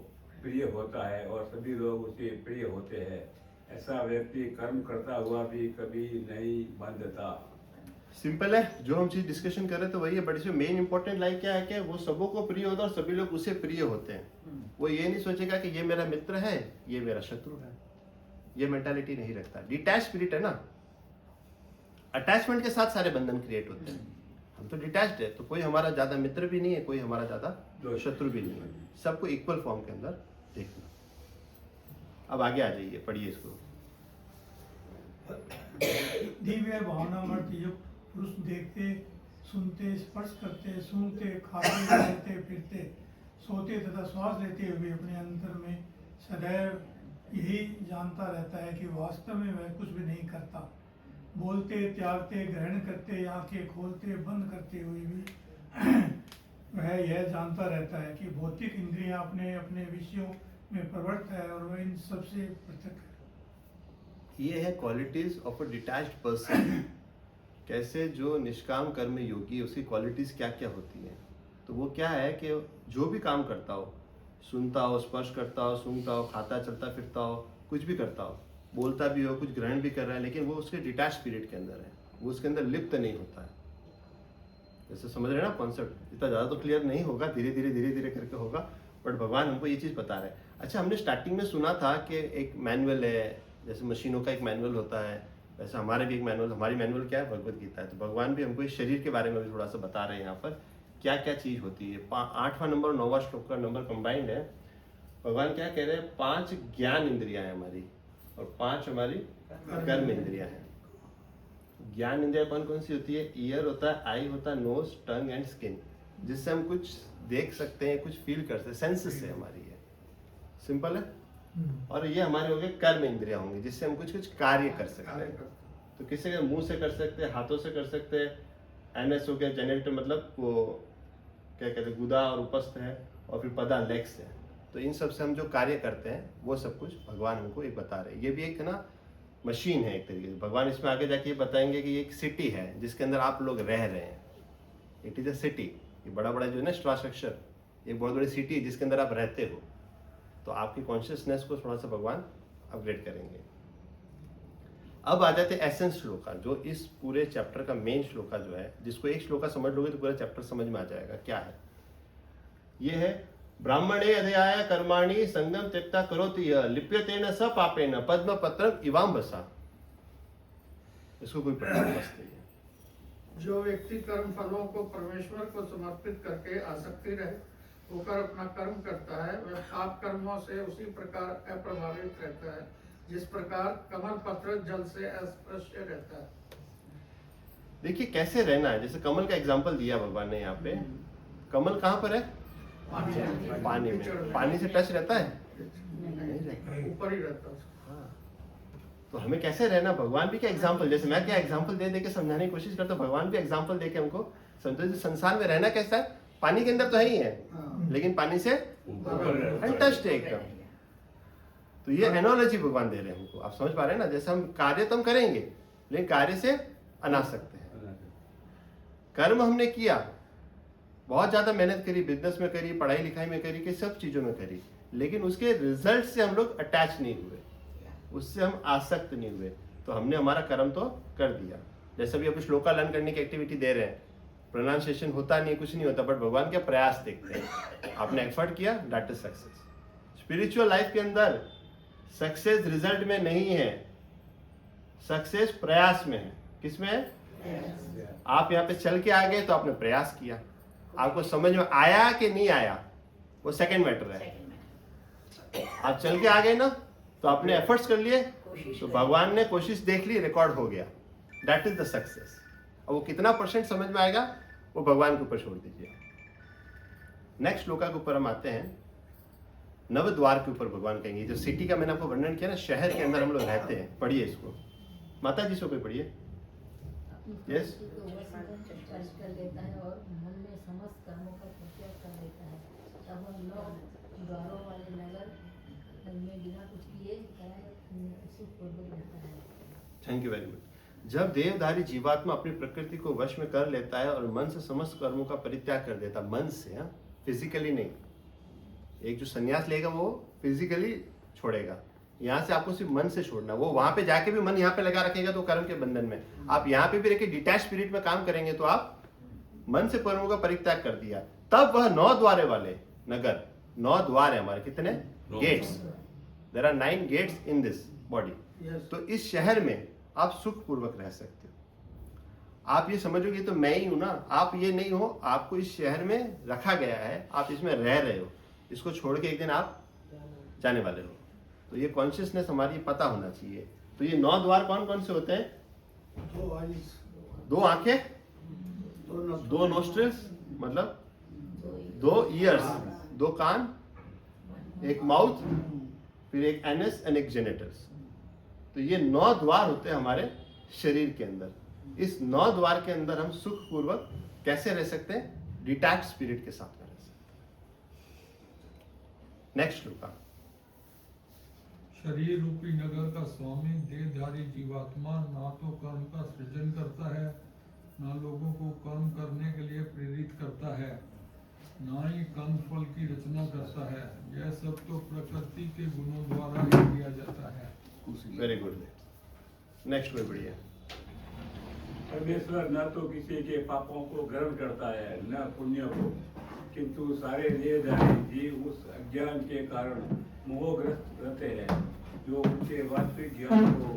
प्रिय होता है और सभी लोग उसे प्रिय होते हैं। ऐसा व्यक्ति कर्म करता हुआ भी कभी नहीं बंधता। सिंपल है, जो हम चीज डिस्कशन कर रहे थे वही है। बड़ी सी मेन इंपॉर्टेंट लाइन क्या है कि वो सबों को प्रिय होता है और सभी लोग उसे प्रिय होते हैं। वो ये नहीं सोचेगा कि ये मेरा मित्र है, ये मेरा शत्रु है, ये मेंटालिटी नहीं रखता। डिटैच स्पिरिट है ना, अटैचमेंट के साथ सारे बंधन क्रिएट होते हैं। हम तो डिटैच्ड है, तो कोई हमारा ज्यादा मित्र भी नहीं है, कोई हमारा ज्यादा शत्रु भी नहीं है, सबको इक्वल फॉर्म के अंदर देखना। अब आगे आ जाइए, पढ़िए इसको। दिव्य भावनामृत युक्त पुरुष देखते, सुनते, स्पर्श करते, सूंघते, खाते, चलते फिरते, सोते तथा श्वास लेते हुए अपने अंतर में सदैव यही जानता रहता है कि वास्तव में वह कुछ भी नहीं करता। बोलते, त्यागते, ग्रहण करते, आंखें खोलते, बंद करते हुए भी वह यह जानता रहता है कि भौतिक इंद्रियां अपने अपने विषयों में प्रवृत्त है और वह इन सबसे पृथक है। ये है qualities of a detached person. कैसे जो निष्काम कर्म योगी है उसकी क्वालिटीज क्या क्या होती हैं। तो वो क्या है कि जो भी काम करता हो, सुनता हो, स्पर्श करता हो, सूंघता हो, खाता, चलता फिरता हो, कुछ भी करता हो, बोलता भी हो, कुछ ग्रहण भी कर रहा है, लेकिन वो उसके डिटैच स्पिरिट के अंदर है, वो उसके अंदर लिप्त नहीं होता है। जैसे समझ रहे हैं ना कॉन्सेप्ट? इतना ज़्यादा तो क्लियर नहीं होगा, धीरे धीरे करके होगा, बट भगवान हमको ये चीज़ बता रहे हैं। अच्छा, हमने स्टार्टिंग में सुना था कि एक मैनुअल है, जैसे मशीनों का एक मैनुअल होता है, वैसे हमारे भी एक मैनुअल, हमारी मैनुअल क्या है? भगवत गीता है। तो भगवान भी हमको इस शरीर के बारे में भी थोड़ा सा बता रहे हैं यहाँ पर, क्या क्या चीज़ होती है। 8वां नंबर और 9वां श्लोक का नंबर कंबाइंड है। भगवान क्या कह रहे हैं? 5 ज्ञान इंद्रियां हैं हमारी और 5 हमारी कर्म इंद्रियां हैं। ज्ञान इंद्रिया कौन कौन सी होती है? ईयर होता है, आई होता है, नोज, टंग एंड स्किन, जिससे हम कुछ देख सकते हैं, कुछ फील कर सकते हैं, सेंसेस से हमारी है। सिंपल है। और ये हमारे हो गए कर्म इंद्रियां होंगी, जिससे हम कुछ कुछ कार्य कर सकते हैं। तो किसी के मुंह से कर सकते हैं, हाथों से कर सकते हैं। एनएस हो गया, जेनेटर मतलब वो क्या कहते हैं, गुदा और उपस्थ है, और फिर पदा लेग्स है। तो इन सब से हम जो कार्य करते हैं वो सब कुछ भगवान हमको एक बता रहे हैं। ये भी एक ना मशीन है एक तरीके से। भगवान इसमें आगे जाके ये बताएंगे कि ये एक सिटी है जिसके अंदर आप लोग रह रहे हैं। It is a city. ये बड़ा बड़ा जो है ना इंफ्रास्ट्रक्चर, एक बहुत बड़ी सिटी है जिसके अंदर आप रहते हो। तो आपकी कॉन्शियसनेस को थोड़ा सा भगवान अपग्रेड करेंगे। अब आ जाते एसेंस श्लोका, जो इस पूरे चैप्टर का मेन श्लोका जो है, जिसको एक श्लोका समझ लोगे तो पूरा चैप्टर समझ में आ जाएगा। क्या है ये? है ब्राह्मणे अध्याय कर्माणि संगम त्यक्ता करोति यः लिप्यतेन स पापेन पद्म पत्रम इवाम बसा। इसको कोई पढ़ने की मस्त नहीं है। जो व्यक्ति कर्म फलों को परमेश्वर को समर्पित करके आसक्ति रहे होकर अपना कर्म करता है, वह पाप कर्मों से उसी प्रकार अप्रभावित रहता है जिस प्रकार कमल पत्र जल से अस्पृश्य रहता है। देखिए कैसे रहना है। जैसे कमल का एग्जाम्पल दिया भगवान ने यहाँ पे। कमल कहाँ पर है? पानी में। पानी से टच रहता है? नहीं रहता, ऊपर ही रहता है। हाँ। तो हमें कैसे रहना, भगवान भी क्या एग्जाम्पल, जैसे मैं क्या एग्जाम्पल दे के समझाने की कोशिश करता हूँ, भगवान भी एग्जाम्पल दे के हमको समझो। संसार में रहना कैसा है? पानी के अंदर तो है ही है, लेकिन पानी से अनटच्ड है एकदम। तो ये एनोलॉजी भगवान दे रहे हैं हमको। आप समझ पा रहे हैं ना? जैसे हम कार्य तो हम करेंगे, लेकिन कार्य से अनासक्त है। कर्म हमने किया, बहुत ज्यादा मेहनत करी, बिजनेस में करी, पढ़ाई लिखाई में करी, कि सब चीजों में करी, लेकिन उसके रिजल्ट से हम लोग अटैच नहीं हुए, उससे हम आसक्त नहीं हुए, तो हमने हमारा कर्म तो कर दिया। जैसे अभी अभी श्लोका लर्न करने की एक्टिविटी दे रहे हैं, प्रोनाउंसिएशन होता नहीं, कुछ नहीं होता, बट भगवान के प्रयास देखते हैं। आपने एफर्ट किया, that is success. Spiritual life के अंदर सक्सेस रिजल्ट में नहीं है, सक्सेस प्रयास में है। किसमें है? आप यहाँ पे चल के आ गए तो आपने प्रयास किया, आपको समझ में आया कि नहीं आया वो सेकंड मैटर है। आप चल के आ गए ना, तो आपने एफर्ट्स कर लिए, तो भगवान ने कोशिश देख ली, रिकॉर्ड हो गया, दैट इज द सक्सेस। अब वो कितना परसेंट समझ में आएगा वो भगवान के ऊपर छोड़ दीजिए। नेक्स्ट श्लोका के ऊपर हम आते हैं। नव द्वार के ऊपर भगवान कहेंगे, जो सिटी का मैंने आपको वर्णन किया ना, शहर के अंदर हम लोग रहते हैं। पढ़िए इसको, माता जी से कोई पढ़िए। यस। कर देता है और मन में समस्त कर्मों का परित्याग कर देता है, तब वह लोग द्वारों वाले नगर में बिना कुछ किए सुखपूर्वक रहता है। Thank you very much. जब देवधारी जीवात्मा अपनी प्रकृति को वश में कर लेता है और मन से समस्त कर्मों का परित्याग कर देता, मन से, फिजिकली नहीं। एक जो संन्यास लेगा वो फिजिकली छोड़ेगा, यहाँ से आपको सिर्फ मन से छोड़ना। वो वहां पे जाके भी मन यहाँ पे लगा रखेगा तो कर्म के बंधन में। आप यहाँ पे भी रखे डिटैच स्पिरिट में काम करेंगे तो आप मन से कर्मों का परित्याग कर दिया। तब वह 9 द्वारे वाले नगर, 9 द्वार है हमारे, कितने? Gates. There are 9 gates in this body. तो इस शहर में आप सुख पूर्वक रह सकते हो। आप ये समझोगे तो मैं ही हूं ना, आप ये नहीं हो। आपको इस शहर में रखा गया है, आप इसमें रह रहे हो, इसको छोड़ के एक दिन आप जाने वाले हो। तो ये कॉन्शियसनेस हमारी पता होना चाहिए। तो ये 9 द्वार कौन कौन से होते हैं? 2 आंखें, 2 नोस्ट्रिल्स मतलब 2 ईयर्स, 2 कान, 1 माउथ, फिर एक एनस एंड एक जेनिटल्स। तो ये 9 द्वार होते हैं हमारे शरीर के अंदर। इस 9 द्वार के अंदर हम सुख पूर्वक कैसे रह सकते हैं? डिटैच स्पिरिट के साथ में रह सकते हैं। नेक्स्ट श्लोका। शरीर रूपी नगर का स्वामी देहधारी जीवात्मा ना तो कर्म का सृजन करता है, ना लोगों को कर्म करने के लिए प्रेरित करता है, ना ही कर्म फल की रचना करता है। यह सब तो प्रकृति के गुणों द्वारा ही किया जाता है। Very good. नेक्स्ट कोई बढ़िया। परमेश्वर न तो किसी के पापों को ग्रहण करता है न पुण्य को, किंतु सारे देहधारी जीव उस अज्ञान के कारण मोहग्रस्त रहते हैं जो उनके वास्तविक ज्ञान को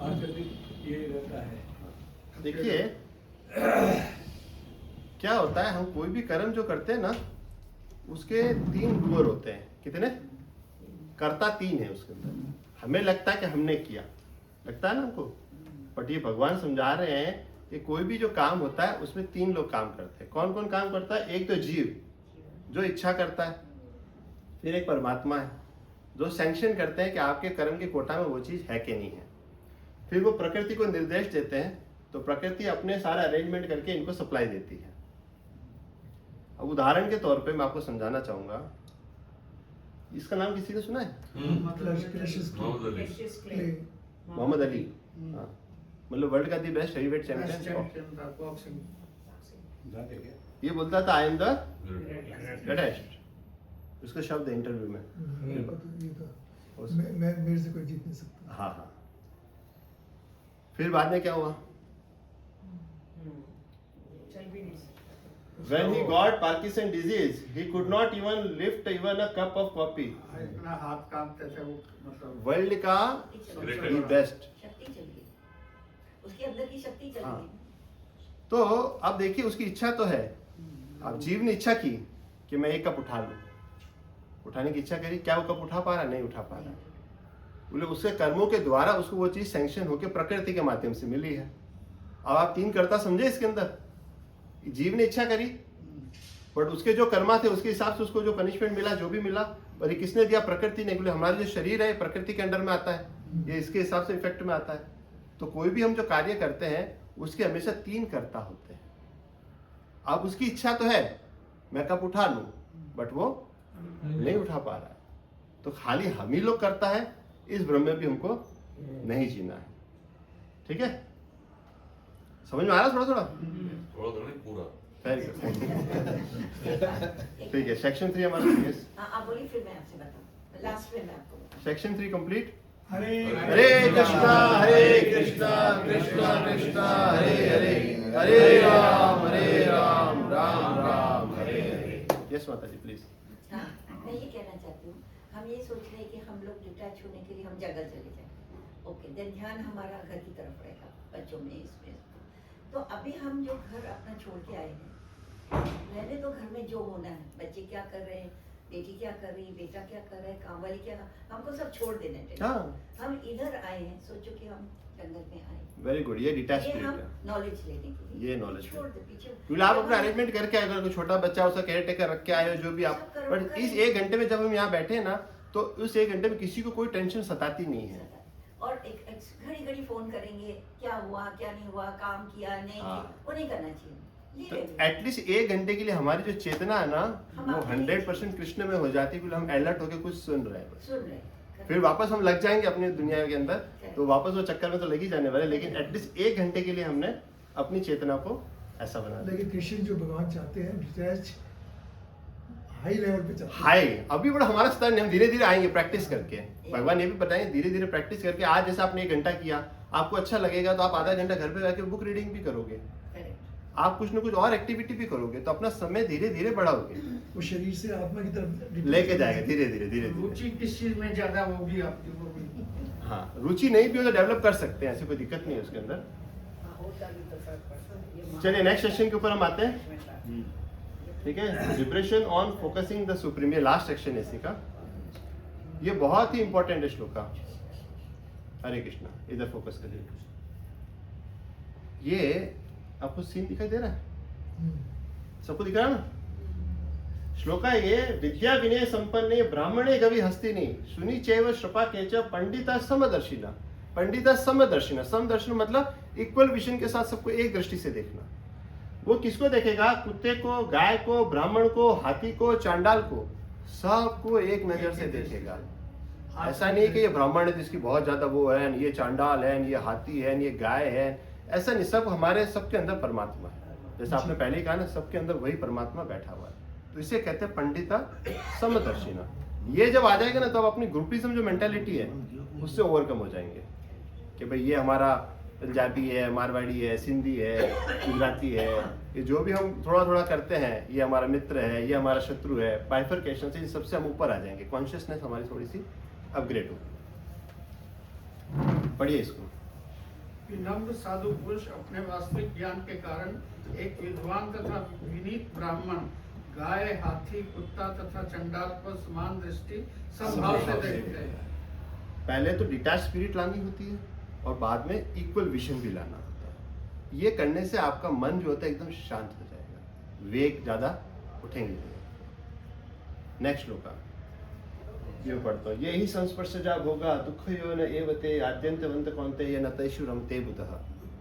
आचरित किए रहता है। देखिए क्या होता है, हम कोई भी कर्म जो करते हैं ना, उसके 3 डूअर होते हैं। कितने? कर्ता 3 है उसके अंदर। हमें लगता है कि हमने किया, लगता है ना हमको, बट ये भगवान समझा रहे हैं कि कोई भी जो काम होता है उसमें 3 लोग काम करते हैं। कौन कौन काम करता है? एक तो जीव जो इच्छा करता है, फिर एक परमात्मा है जो सैंक्शन करते हैं कि आपके कर्म के कोटा में वो चीज है कि नहीं है, फिर वो प्रकृति को निर्देश देते हैं, तो प्रकृति अपने सारा अरेंजमेंट करके इनको सप्लाई देती है। अब उदाहरण के तौर पे मैं आपको समझाना चाहूंगा, इसका नाम किसी ने सुना है? मोहम्मद अली। हाँ, मतलब वर्ल्ड का the best heavyweight champion boxing. ये बोलता था आई एम द ग्रेटेस्ट, उसका शब्द है इंटरव्यू में। मैं मेरे से कोई जीत नहीं सकता। हाँ हाँ। फिर बाद में क्या हुआ? चल भी नहीं सकता। When he got Parkinson disease, he could not even lift even a cup of coffee. इतना हाथ कांपते थे वो, मतलब वर्ल्ड का शक्ति the best. चली गई, उसके अंदर की शक्ति चली हाँ। गई। तो अब देखिए उसकी इच्छा तो है, अब जीव ने इच्छा की कि मैं एक कप उठा लूं, उठाने की इच्छा करी, क्या वो कप उठा पा रहा? नहीं उठा पा रहा। बोले उसके कर्मों के द्वारा उसको वो चीज सैंक्शन होकर प्रकृति के माध्यम से मिली है। अब आप तीन कर्ता समझे इसके अंदर, जीव ने इच्छा करी बट उसके जो कर्मा थे उसके हिसाब से उसको जो पनिशमेंट मिला, जो भी मिला, और ये किसने दिया? प्रकृति ने। बोले हमारा जो शरीर है प्रकृति के अंडर में आता है, ये इसके हिसाब से इफेक्ट में आता है। तो कोई भी हम जो कार्य करते हैं उसके हमेशा तीन कर्ता होते हैं। अब उसकी इच्छा तो है मैं कप उठा लूं, बट वो नहीं उठा पा रहा है। तो खाली हम ही लोग करता है, इस भ्रम में भी हमको नहीं जीना है। ठीक है, समझ में आ रहा थोड़ा थोड़ा? थोड़ा नहीं, पूरा। Very good. ठीक है, सेक्शन 3 हमारा yes. हाँ, आप बोलिए, फिर मैं आपसे बताऊँ, लास्ट में मैं आपको बताऊँ। Section 3 complete. Hare Hare Krishna Krishna Krishna Hare Hare, Hare Ram Ram Ram Hare Hare. Yes mata ji please. हाँ, मैं ये कहना चाहती हूँ, हम ये सोच रहे हैं कि हम लोग डिटैच होने के लिए हम जंगल चले जाएं। ओके, देन ध्यान हमारा घर की तरफ रहेगा, बच्चों में, इसमें। तो अभी हम जो घर अपना छोड़ के आए हैं, रहने तो घर में जो होना है, बच्चे क्या कर रहे हैं, बेटी क्या कर रही है, बेटा क्या कर रहा है, काम वाली क्या, हमको सब छोड़ देना है। हाँ, हम इधर आए हैं, सोचो कि हम जंगल में आए, वेरी गुड। ये डिटैच ये स्पिरिट हम है, नॉलेज लेने के लिए ये knowledge छोड़ दे पीछे। क्योंकि आप अपना अरेंजमेंट करके आए, अगर कोई छोटा बच्चा उसका केयर टेकर रख के आए हो, जो भी आप, बट इस 1 घंटे में जब हम यहाँ बैठे हैं ना, तो उस 1 घंटे में किसी को कोई टेंशन सताती नहीं है। और एक घड़ी घड़ी फोन करेंगे, क्या हुआ क्या नहीं हुआ, काम किया नहीं हाँ। किया, वो नहीं करना चाहिए। तो एटलीस्ट 1 घंटे के लिए हमारी जो चेतना है ना, वो 100% कृष्ण में हो जाती है, क्योंकि हम अलर्ट होकर कुछ सुन रहे हैं। सुन रहे, फिर वापस हम लग जाएंगे अपनी दुनिया के अंदर, तो वापस वो चक्कर में तो लग ही जाने वाले, लेकिन एटलीस्ट 1 घंटे के लिए हमने अपनी चेतना को ऐसा बना दिया। लेकिन कृष्ण जो भगवान चाहते हैं डिटैच हाई लेवल पे चाहते हैं। हाई अभी बड़ा हमारा स्तर नहीं, हम धीरे धीरे आएंगे प्रैक्टिस करके। भगवान ये भी बताएंगे धीरे धीरे प्रैक्टिस करके। आज जैसे आपने 1 घंटा किया, आपको अच्छा लगेगा तो आप आधा घंटा घर पे जाके बुक रीडिंग भी करोगे, आप कुछ ना कुछ और एक्टिविटी भी करोगे, तो अपना समय धीरे धीरे बढ़ाओगे, वो शरीर से आत्मा की तरफ लेके जाएगा धीरे धीरे धीरे धीरे। रुचि किस चीज में ज्यादा होगी आपकी, वो भी हाँ, रुचि नहीं भी हो तो डेवलप कर सकते हैं, ऐसी कोई दिक्कत नहीं है उसके अंदर। चलिए नेक्स्ट सेक्शन के ऊपर हम आते हैं। ठीक है, depression on focusing the supreme, ये लास्ट सेक्शन है इसी का। ये बहुत ही इंपॉर्टेंट है श्लोका। हरे कृष्णा, इधर फोकस करिए। ये आपको सीन दिखाई दे रहा है? सबको दिख रहा है ना? श्लोका ये विद्या विनय संपन्ने ब्राह्मणे गवि हस्तिनी सुनी चैव श्रपा केच पंडिता समदर्शिना। पंडिता समदर्शिना, समदर्शन मतलब इक्वल विजन के साथ सबको एक दृष्टि से देखना। वो किसको देखेगा? कुत्ते को, गाय को, ब्राह्मण को, हाथी को, चांडाल को, सबको एक नजर से देखेगा। ऐसा नहीं कि ये ब्राह्मण है जिसकी बहुत ज्यादा वो है, ये चांडाल है, ये हाथी है, ये गाय है, ऐसा नहीं। सब हमारे सबके अंदर परमात्मा है। जैसे आपने पहले ही कहा ना, सबके अंदर वही परमात्मा बैठा हुआ है। तो इसे कहते हैं पंडिता समदर्शिना। ये जब आ जाएगा ना, तो अब अपनी ग्रुपिज्म जो मेंटालिटी है उससे ओवरकम हो जाएंगे कि भाई ये हमारा पंजाबी है, मारवाड़ी है, सिंधी है, गुजराती है, ये जो भी हम थोड़ा थोड़ा करते हैं, ये हमारा मित्र है, ये हमारा शत्रु है। बाइफरकेशन से इन सबसे हम ऊपर आ जाएंगे, कॉन्शियसनेस हमारी थोड़ी सी अपग्रेड हो। पढ़िए इसको। नम्र साधु पुरुष अपने वास्तविक ज्ञान के कारण एक विद्वान तथा विनीत ब्राह्मण, गाय, हाथी, कुत्ता तथा चंडाल को समान दृष्टि समभाव से देखते हैं। पहले तो डिटैच स्पिरिट लानी होती है और बाद में इक्वल विजन भी लाना होता है। ये करने से आपका मन जो होता है एकदम शांत हो जाएगा, वेग ज्यादा उठेंगे। नेक्स्ट श्लोका ये पढ़ता हूँ। यही संस्पर्श जब होगा दुख यो न एवते आद्यंतवंत कौनते ये न तैषु रमते बुधः।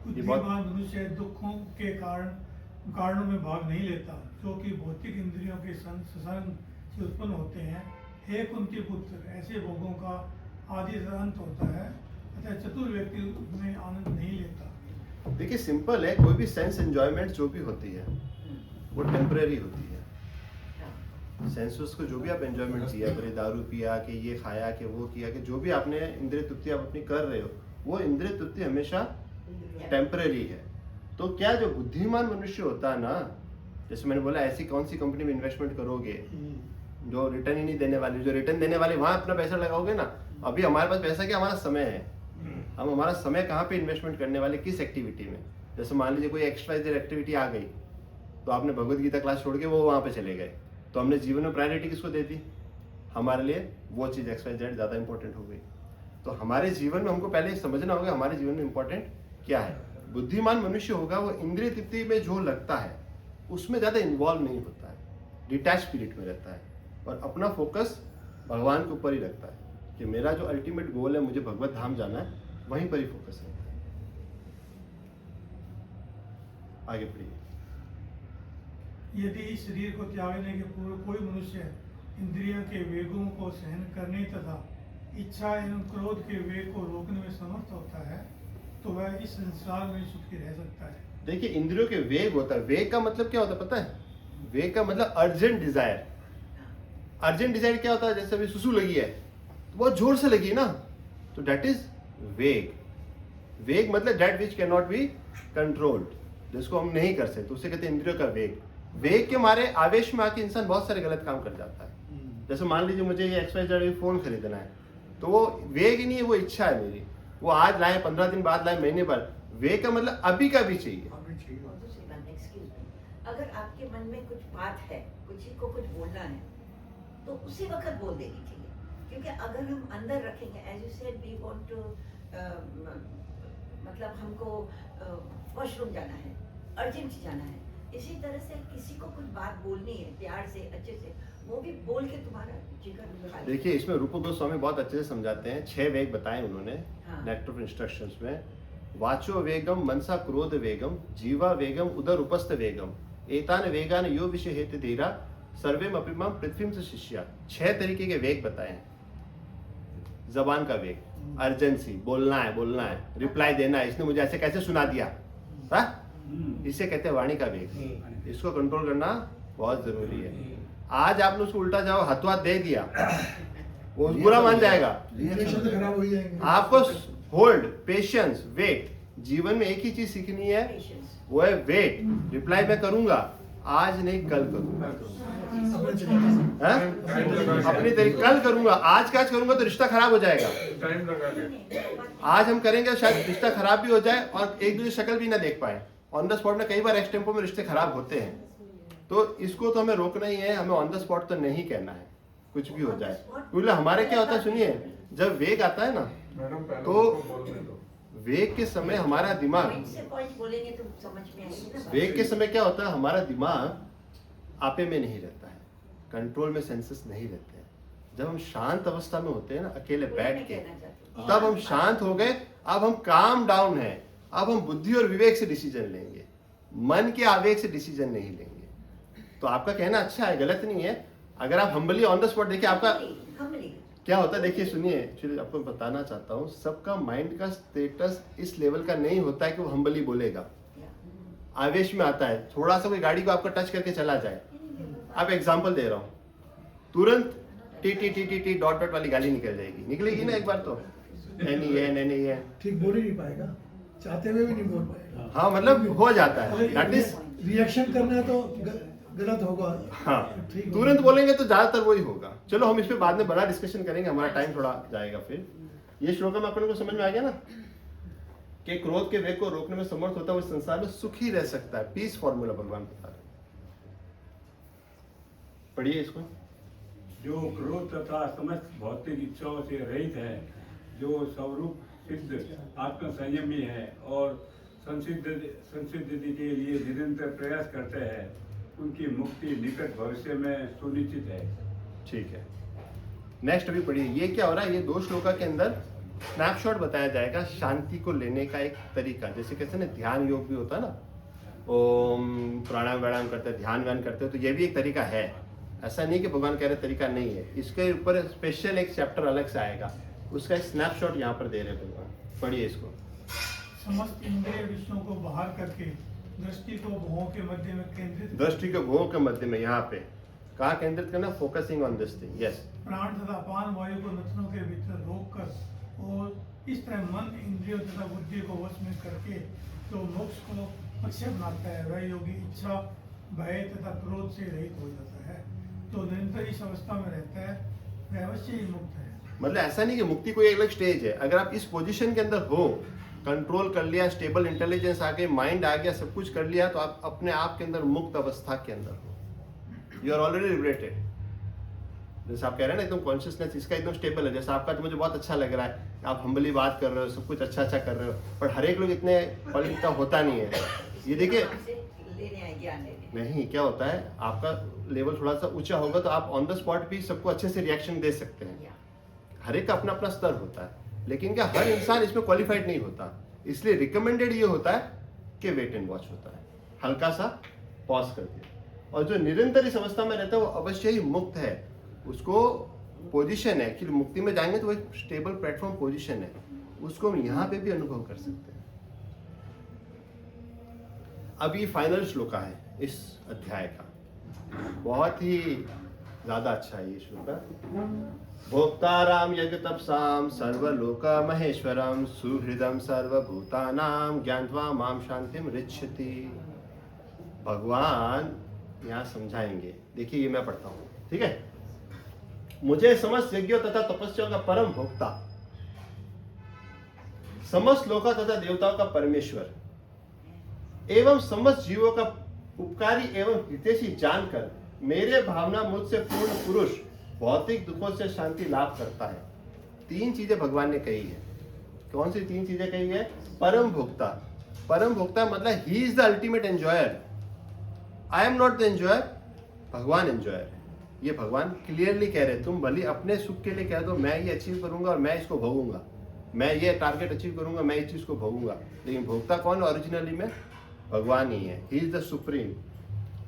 बुद्धिमान मनुष्य दुखों के कारणों में भाग नहीं लेता, जो कि भौतिक इंद्रियों के संसर्ग से उत्पन्न होते हैं। हे कुंती पुत्र, ऐसे भोगों का आदि अंत होता है, अतः चतुर व्यक्ति उसमें आनंद नहीं लेता। देखिए सिंपल है, कोई भी सेंस एंजॉयमेंट जो भी होती है वो टेम्परेरी होती है। सेंसेस को जो भी आप एंजॉयमेंट किया, भले दारू पिया कि ये खाया कि वो किया कि जो भी आपने इंद्रिय तृप्ति आप अपनी कर रहे हो, वो इंद्रिय तृप्ति हमेशा टेम्पररी है। तो क्या जो बुद्धिमान मनुष्य होता है ना, जैसे मैंने बोला ऐसी कौन सी कंपनी में इन्वेस्टमेंट करोगे जो रिटर्न ही नहीं देने वाली, जो रिटर्न देने वाली वहां अपना पैसा लगाओगे ना। अभी हमारे पास पैसा क्या, हमारा समय है। हम हमारा समय कहाँ पे इन्वेस्टमेंट करने वाले, किस एक्टिविटी में। जैसे मान लीजिए कोई एक्स्ट्रा एक्टिविटी आ गई, तो आपने भगवत गीता क्लास छोड़ के वो वहाँ पे चले गए, तो हमने जीवन में प्रायोरिटी किसको दे दी, हमारे लिए वो चीज़ XYZ ज़्यादा इंपॉर्टेंट हो गई। तो हमारे जीवन में हमको पहले समझना होगा हमारे जीवन में इंपॉर्टेंट क्या है। बुद्धिमान मनुष्य होगा वो इंद्रिय तृप्ति में जो लगता है उसमें ज़्यादा इन्वॉल्व नहीं होता है, डिटैच स्पिरिट में रहता है और अपना फोकस भगवान के ऊपर ही रखता है कि मेरा जो अल्टीमेट गोल है, मुझे भगवत धाम जाना है, वहीं पर ही फोकस है। आगे बढ़िए। यदि इस शरीर को त्यागने के पूर्व कोई मनुष्य इंद्रियों के वेगों को सहन करने तथा इच्छा एवं क्रोध के वेग को रोकने में समर्थ होता है, तो वह इस संसार में सुखी रह सकता है। देखिए इंद्रियों के वेग होता है, वेग का मतलब क्या होता है पता है, वेग का मतलब अर्जेंट डिजायर। अर्जेंट डिजायर क्या होता है, जैसे अभी सुसु लगी है तो बहुत जोर से लगी ना, तो दैट इज वेग। वेग मतलब that which can not be controlled, जिसको हम नहीं कर सकते, उसे कहते हैं इंद्रियों का वेग। वेग के मारे आवेश में आके इंसान बहुत सारे गलत काम कर जाता है। जैसे मान लीजिए मुझे ये XYZ फोन खरीदना है, तो वो वेग ही नहीं है, वो इच्छा है मेरी, वो आज लाए 15 दिन बाद लाए, महीने बाद। वेग का मतलब अभी का भी चाहिए। और दूसरी बात, एक्सक्यूज मी, अगर आपके मन में कुछ बात है, कुछ ही को कुछ बोलना है, तो उसी वक्त बोल देनी चाहिए। क्योंकि अगर हम अंदर रखेंगे, as you said we want to, मतलब हमको वॉशरूम जाना है, अर्जेंट जाना है, इसी तरह से किसी को कुछ बात बोलनी है प्यार से, अच्छे से, वो भी बोल के तुम्हारा जिगर खा ले। देखिए इसमें रूप गोस्वामी बहुत अच्छे से समझाते हैं, 6 वेग बताए उन्होंने हाँ। नेक्ट ऑफ इंस्ट्रक्शंस में। वाचो वेगम, मनसा क्रोध वेगम, जीवा वेगम, उदर उपस्थ वेगम, एतान वेगान यो विषय हेतु धीरा सर्वेम अपिमम पृथ्वीम से शिष्या। 6 तरीके के वेग बताए हैं। जबान का वेग, अर्जेंसी, बोलना है, रिप्लाई देना है, इसने मुझे ऐसे कैसे सुना दिया, हाँ? इसे कहते हैं वाणी का वेग। इसको कंट्रोल करना बहुत जरूरी है। आज आपने उसको उल्टा जाओ हाथों हाथ दे दिया, वो बुरा मान जाएगा, रिलेशन तो खराब हो ही जाएंगे। आपको होल्ड, पेशेंस, वेट। जीवन में एक ही चीज सीखनी है, Patience। वो है वेट। रिप्लाई मैं करूंगा, आज नहीं कल करूंगा, हाँ? अपनी तरीके कल करूंगा, आज करूंगा तो रिश्ता खराब हो जाएगा। आज हम करेंगे शायद रिश्ता खराब भी हो जाए और एक दूसरे शक्ल भी ना देख पाए। ऑन द स्पॉट में कई बार एक्सटेम्पो में रिश्ते खराब होते हैं, तो इसको तो हमें रोकना ही है। हमें ऑन द स्पॉट तो नहीं कहना है कुछ भी हो जाए, क्योंकि हमारे क्या होता है, सुनिए, जब वेग आता है ना, तो वेग के समय हमारा दिमाग, पॉइंट से पॉइंट बोलेंगे तो समझ में आएगी ना। वेग के समय क्या होता है, हमारा दिमाग आपे में नहीं रहता है, कंट्रोल में सेंसेस नहीं रहते हैं। जब हम शांत अवस्था में होते हैं ना, अकेले बैठ के, तब हम शांत हो गए, अब हम काम डाउन है, अब हम बुद्धि और विवेक से डिसीजन लेंगे, मन के आवेग से डिसीजन नहीं लेंगे। तो आपका कहना अच्छा है, गलत नहीं है। अगर आप हम्बली ऑन द स्पॉट देखिए आपका क्या होता है, देखिए सुनिए, एक्चुअली आपको बताना चाहता हूँ, सबका माइंड का स्टेटस इस लेवल का नहीं होता है कि वो हम्बली बोलेगा। आवेश में आता है, थोड़ा सा कोई गाड़ी को आपको टच करके चला जाए, आप एग्जांपल दे रहा हूँ, तुरंत टी डॉट वाली गाली निकल जाएगी, निकलेगी ना एक बार तो, NEN ठीक बोल ही नहीं पाएगा, चाहते हुए भी नहीं बोल पाएगा। हाँ, मतलब हो जाता है, दैट इज रिएक्शन करना है तो गलत होगा। हाँ, ठीक तुरंत बोलेंगे तो ज्यादातर वही होगा। चलो हम इस पे बाद में बड़ा डिस्कशन करेंगे, हमारा टाइम थोड़ा जाएगा। फिर ये श्लोक में अपन को समझ में आ गया ना कि क्रोध के वेग को रोकने में समर्थ होता है वो संसार में सुखी रह सकता है। पीस फॉर्मूला भगवान बता रहे। पढ़िए इसको। जो क्रोध तथा समस्त भौतिक इच्छाओं से रहित है, जो स्वरूप सिद्ध आत्म संयमी है और संसिद्धि के लिए निरंतर प्रयास करते हैं, उनकी मुक्ति निकट भविष्य में सुनिश्चित है। ठीक है, नेक्स्ट अभी पढ़िए। ये क्या हो रहा है, ये 2 श्लोका के अंदर स्नैपशॉट बताया जाएगा शांति को लेने का एक तरीका। जैसे कैसे ना ध्यान योग भी होता है ना, ओम प्राणायाम व्यायाम करते हैं, ध्यान व्यान करते हैं, तो ये भी एक तरीका है। ऐसा नहीं कि भगवान कह रहे तरीका नहीं है, इसके ऊपर स्पेशल एक चैप्टर अलग से आएगा, उसका एक स्नैपशॉट यहाँ पर दे रहे हैं भगवान। पढ़िए इसको। समस्त इंद्रिय विषयों को बाहर करके दृष्टि को भुवों के मध्य में केंद्रित, दृष्टि के भुवों के मध्य में, यहाँ पे कहाँ केंद्रित करना, focusing on this thing. Yes. प्राण तथा अपान वायु को नथनों के भीतर रोक कर और इस तरह मन इंद्रियों तथा बुद्धि को वश में करके जो मोक्ष को अक्षय बनाता है वह योगी इच्छा भय तथा क्रोध से रहित हो जाता है। तो निरंतर इस अवस्था में रहता है, वह अवश्य ही मुक्त है। मतलब ऐसा नहीं कि मुक्ति कोई एक अलग स्टेज है। अगर आप इस पोजीशन के अंदर हो, कंट्रोल कर लिया, स्टेबल इंटेलिजेंस आ गई, माइंड आ गया, सब कुछ कर लिया, तो आप अपने आप के अंदर मुक्त अवस्था के अंदर हो। You are already liberated. जैसे आप कह रहे हैं ना एकदम कॉन्शियसनेस इसका एकदम स्टेबल है। जैसा आपका तो मुझे बहुत अच्छा लग रहा है, आप हम्बली बात कर रहे हो, सब कुछ अच्छा अच्छा कर रहे हो, पर हर एक लोग इतने पॉलिटिक का होता नहीं है। ये देखिए नहीं, क्या होता है, आपका लेवल थोड़ा सा ऊंचा होगा तो आप ऑन द स्पॉट भी सबको अच्छे से रिएक्शन दे सकते हैं। हर एक का अपना अपना स्तर होता है, लेकिन क्या हर इंसान इसमें क्वालिफाइड नहीं होता। इसलिए रिकमेंडेड ये होता है कि वेट एंड वॉच होता है, हल्का सा पॉज कर दिया। और जो निरंतर इस अवस्था में रहता है वो अवश्य ही मुक्त है। उसको पोजीशन है कि मुक्ति में जाएंगे तो वो एक स्टेबल प्लेटफॉर्म पोजीशन है, उसको हम यहाँ पे भी अनुभव कर सकते हैं। अब ये फाइनल श्लोका है इस अध्याय का, बहुत ही ज्यादा अच्छा है ये श्लोका। भोक्ताराम यज्ञ तपसाम सर्वलोक महेश्वरम सुहृदम सर्वभूतानाम ज्ञात्वा माम शांतिम रिच्छति। भगवान यहाँ समझाएंगे, देखिए ये मैं पढ़ता हूँ, ठीक है। मुझे समस्त यज्ञों तथा तपस्याओं का परम भोक्ता, समस्त लोका तथा देवताओं का परमेश्वर एवं समस्त जीवों का उपकारी एवं हितैषी जानकर मेरे भावना मुझसे पूर्ण पुरुष भौतिक दुखों से शांति लाभ करता है। तीन चीजें भगवान ने कही है। कौन सी तीन चीजें कही है? परम भोक्ता। परम भोक्ता मतलब he is the ultimate enjoyer. I am not the enjoyer, भगवान एंजॉयर है। ये भगवान क्लियरली कह रहे हैं। तुम भले अपने सुख के लिए कह दो मैं ये अचीव करूंगा और मैं इसको भोगूंगा, मैं ये टारगेट अचीव करूंगा, मैं इस चीज को भोगूंगा, लेकिन भोक्ता कौन है ओरिजिनली में? भगवान ही है। He is the supreme.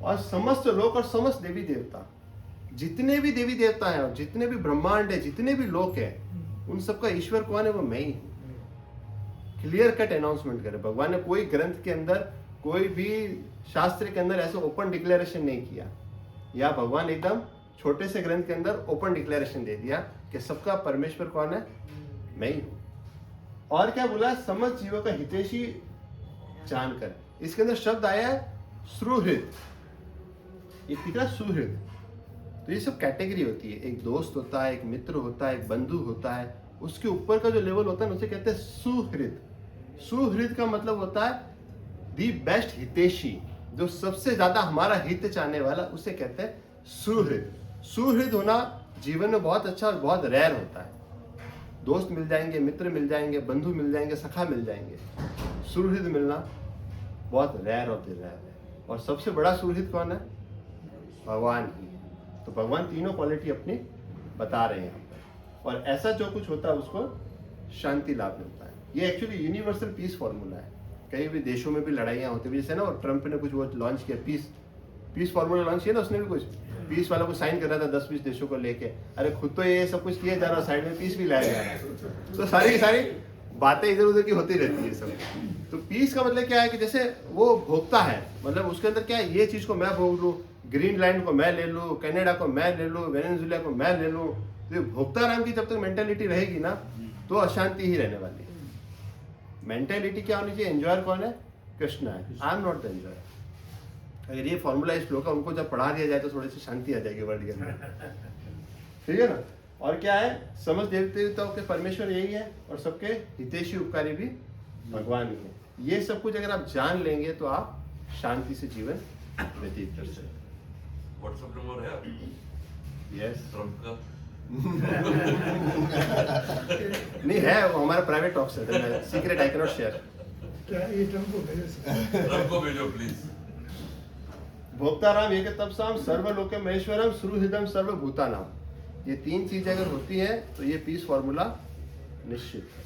और समस्त लोक और समस्त देवी देवता, जितने भी देवी देवता हैं और जितने भी ब्रह्मांड है, जितने भी लोक हैं, उन सबका ईश्वर कौन है? वो मैं ही हूं। क्लियर कट अनाउंसमेंट करे भगवान ने। कोई ग्रंथ के अंदर, कोई भी शास्त्र के अंदर ऐसा ओपन डिक्लेरेशन नहीं किया, या भगवान एकदम छोटे से ग्रंथ के अंदर ओपन डिक्लेरेशन दे दिया कि सबका परमेश्वर कौन है? मैं ही हूं। और क्या बोला? समस्त जीवों का हितैषी जानकर। इसके अंदर शब्द आया है सुहृद, ये कितना सुहृद। तो ये सब कैटेगरी होती है। एक दोस्त होता है, एक मित्र होता है, एक बंधु होता है, उसके ऊपर का जो लेवल होता है उसे कहते हैं सुहृद। सुहृद का मतलब होता है दी बेस्ट हितैषी, जो सबसे ज्यादा हमारा हित चाहने वाला, उसे कहते हैं सुहृद। सुहृद होना जीवन में बहुत अच्छा और बहुत रेयर होता है। दोस्त मिल जाएंगे, मित्र मिल जाएंगे, बंधु मिल जाएंगे, सखा मिल जाएंगे, सुहृद मिलना बहुत रेयर ऑफ द रेयर है। और सबसे बड़ा सुहृद कौन है? भगवान ही। तो भगवान तीनों क्वालिटी अपनी बता रहे हैं यहाँ पर। और ऐसा जो कुछ होता है उसको शांति लाभ मिलता है। ये एक्चुअली यूनिवर्सल पीस फॉर्मूला है। कई भी देशों में भी लड़ाइयाँ होती है, जैसे ना और ट्रम्प ने कुछ वो लॉन्च किया, पीस फॉर्मूला लॉन्च किया ना उसने भी, कुछ पीस वाला को साइन कर रहा था 10-20 देशों को लेके। अरे खुद तो ये सब कुछ किया जा रहा है, साइड में पीस भी लाया जा रहा है। तो सारी की सारी बातें इधर उधर की होती रहती है सब। तो पीस का मतलब क्या है कि जैसे वो भोगता है, मतलब उसके अंदर क्या है, ये चीज को मैं भोग लूँ, ग्रीनलैंड को मैं ले लूँ, कनाडा को मैं ले लूँ, वेनेजुएला को मैं ले लूँ। तो भोक्ता राम की जब तक मेंटेलिटी रहेगी ना तो अशांति ही रहने वाली है। मेंटेलिटी क्या होनी चाहिए? एंजॉयर कौन है? कृष्ण है। आई एम नॉट द एंजॉयर। अगर ये फॉर्मूला इस श्लोक का उनको जब पढ़ा दिया जाए तो थोड़ी सी शांति आ जाएगी वर्ल्ड के अंदर, ठीक है ना। और क्या है? समस्त देवताओं के परमेश्वर यही है और सबके हितैषी उपकारी भी भगवान ही है। ये सब कुछ अगर आप जान लेंगे तो आप शांति से जीवन व्यतीत कर सकते हैं। व्हाट्सएप नंबर है? यस। ट्रम्प का नहीं है, वो हमारा प्राइवेट टॉक्स है, secret I can not share. क्या ये ट्रम्प को भेजे? ट्रम्प को भेजो प्लीज। भोक्ताराम एक तपसाम सर्वलोके महेश्वरम सुहृदम सर्वभूतानाम। ये तीन चीजें अगर होती है तो ये पीस फॉर्मूला निश्चित है।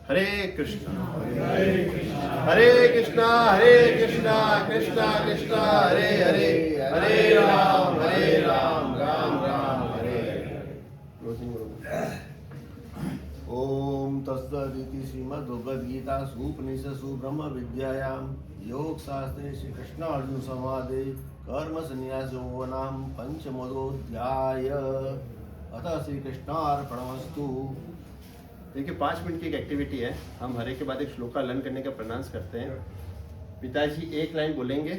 हरे कृष्णा हरे कृष्णा हरे कृष्णा कृष्णा कृष्णा हरे हरे, हरे राम राम राम हरे हरे। ओम तत्सदिति श्रीमद्भगवद्गीतासु उपनिषत्सु ब्रह्म विद्यायां योग शास्त्रे श्री कृष्ण अर्जुन संवादे कर्म संन्यासो नाम पंचमोऽध्याय। अतः श्री कृष्णार्पणमस्तु। देखिए 5 मिनट की एक एक्टिविटी है, हम हर एक के बाद एक श्लोका लर्न करने का प्रयास करते हैं। पिताजी एक लाइन बोलेंगे,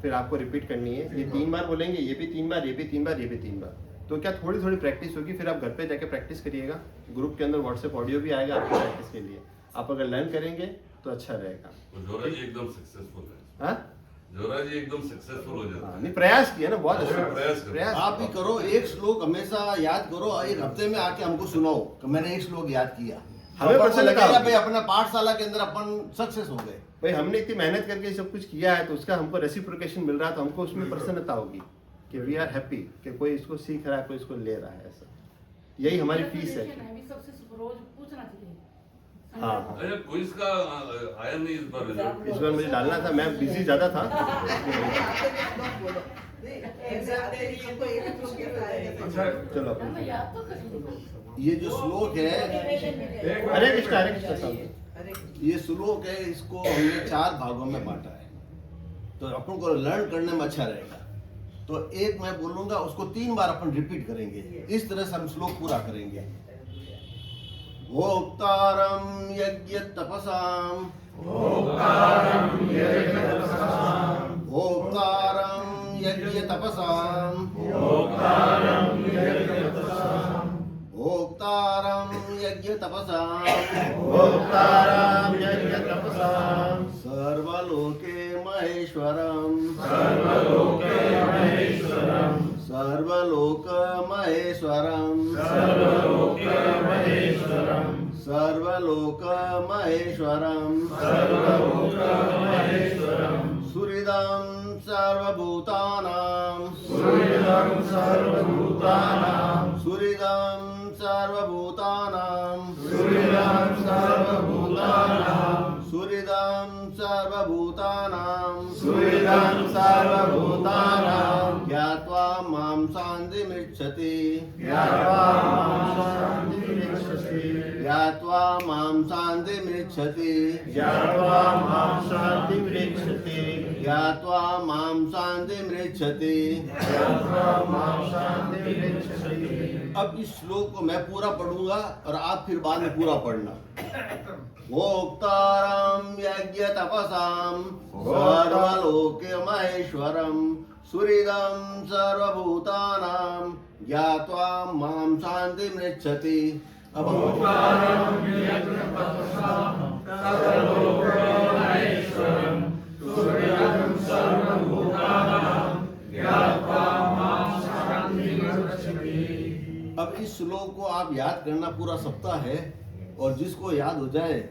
फिर आपको रिपीट करनी है। ये 3 बार बोलेंगे, ये भी 3 बार, ये भी 3 बार, ये भी 3 बार। तो क्या थोड़ी थोड़ी प्रैक्टिस होगी, फिर आप घर पे जाके प्रैक्टिस करिएगा। ग्रुप के अंदर व्हाट्सएप ऑडियो भी आएगा आपकी प्रैक्टिस के लिए। आप अगर लर्न करेंगे तो अच्छा रहेगा। जोरा जी एकदम सक्सेसफुल है। हाँ, जोरा जी एकदम सक्सेसफुल हो जाता है। नहीं प्रयास किया ना, बहुत अच्छा प्रयास करो। प्रयास। आप भी करो, एक श्लोक हमेशा याद करो, एक हफ्ते में आके हमको सुनाओ कि मैंने एक श्लोक याद किया। हमें अपन को प्रसन्नता लगेगा होगी। भाई अपना पाठशाला के अंदर अपन सक्सेस हो गए। भाई हमने इतनी मेहनत करके सब कुछ किया है, तो उसका हमको रेसिप्रोकेशन मिल रहा है, तो हमको उसमें प्रसन्नता होगी कि वी आर हैप्पी कि कोई इसको सीख रहा है, कोई इसको ले रहा है। ऐसा यही हमारी फीस है। अभी सबसे रोज पूछना चाहिए। हाँ, अरे क्विज का आया नहीं इस बार रिजल्ट। इस बार मुझे डालना था, मैं बिजी ज्यादा था। चलो हमें याद तो करेंगे। ये जो श्लोक है, हरे कृष्ण साहब, ये श्लोक है, इसको हमने 4 भागों में बांटा है, तो अपन को लर्न करने में अच्छा रहेगा। तो एक मैं बोलूंगा, उसको 3 बार अपन रिपीट करेंगे। इस तरह से हम श्लोक पूरा करेंगे। भोक्तारं यज्ञ तपसाम, भोक्तारं यज्ञ तपसाम, भोक्तारं यज्ञ तपसाम, सर्वलोके महेश्वरम, सर्वलोक महेश्वरम, सुहृदं सर्वभूतानां, सुहृदं सर्वभूतानां, ज्ञात्वा मां शान्तिमिच्छति, ज्ञात्वा मां शान्तिमिच्छति, अब इस श्लोक को मैं पूरा पढ़ूंगा और आप फिर बाद में पूरा पढ़ना। भोक्तारं यज्ञ तपसाम, सर्वलोके महेश्वरम, सुहृदं सर्वभूतानां, ज्ञात्वा मां शान्तिमृच्छति। अब अब इस श्लोक को आप याद करना पूरा सप्ताह है, और जिसको याद हो जाए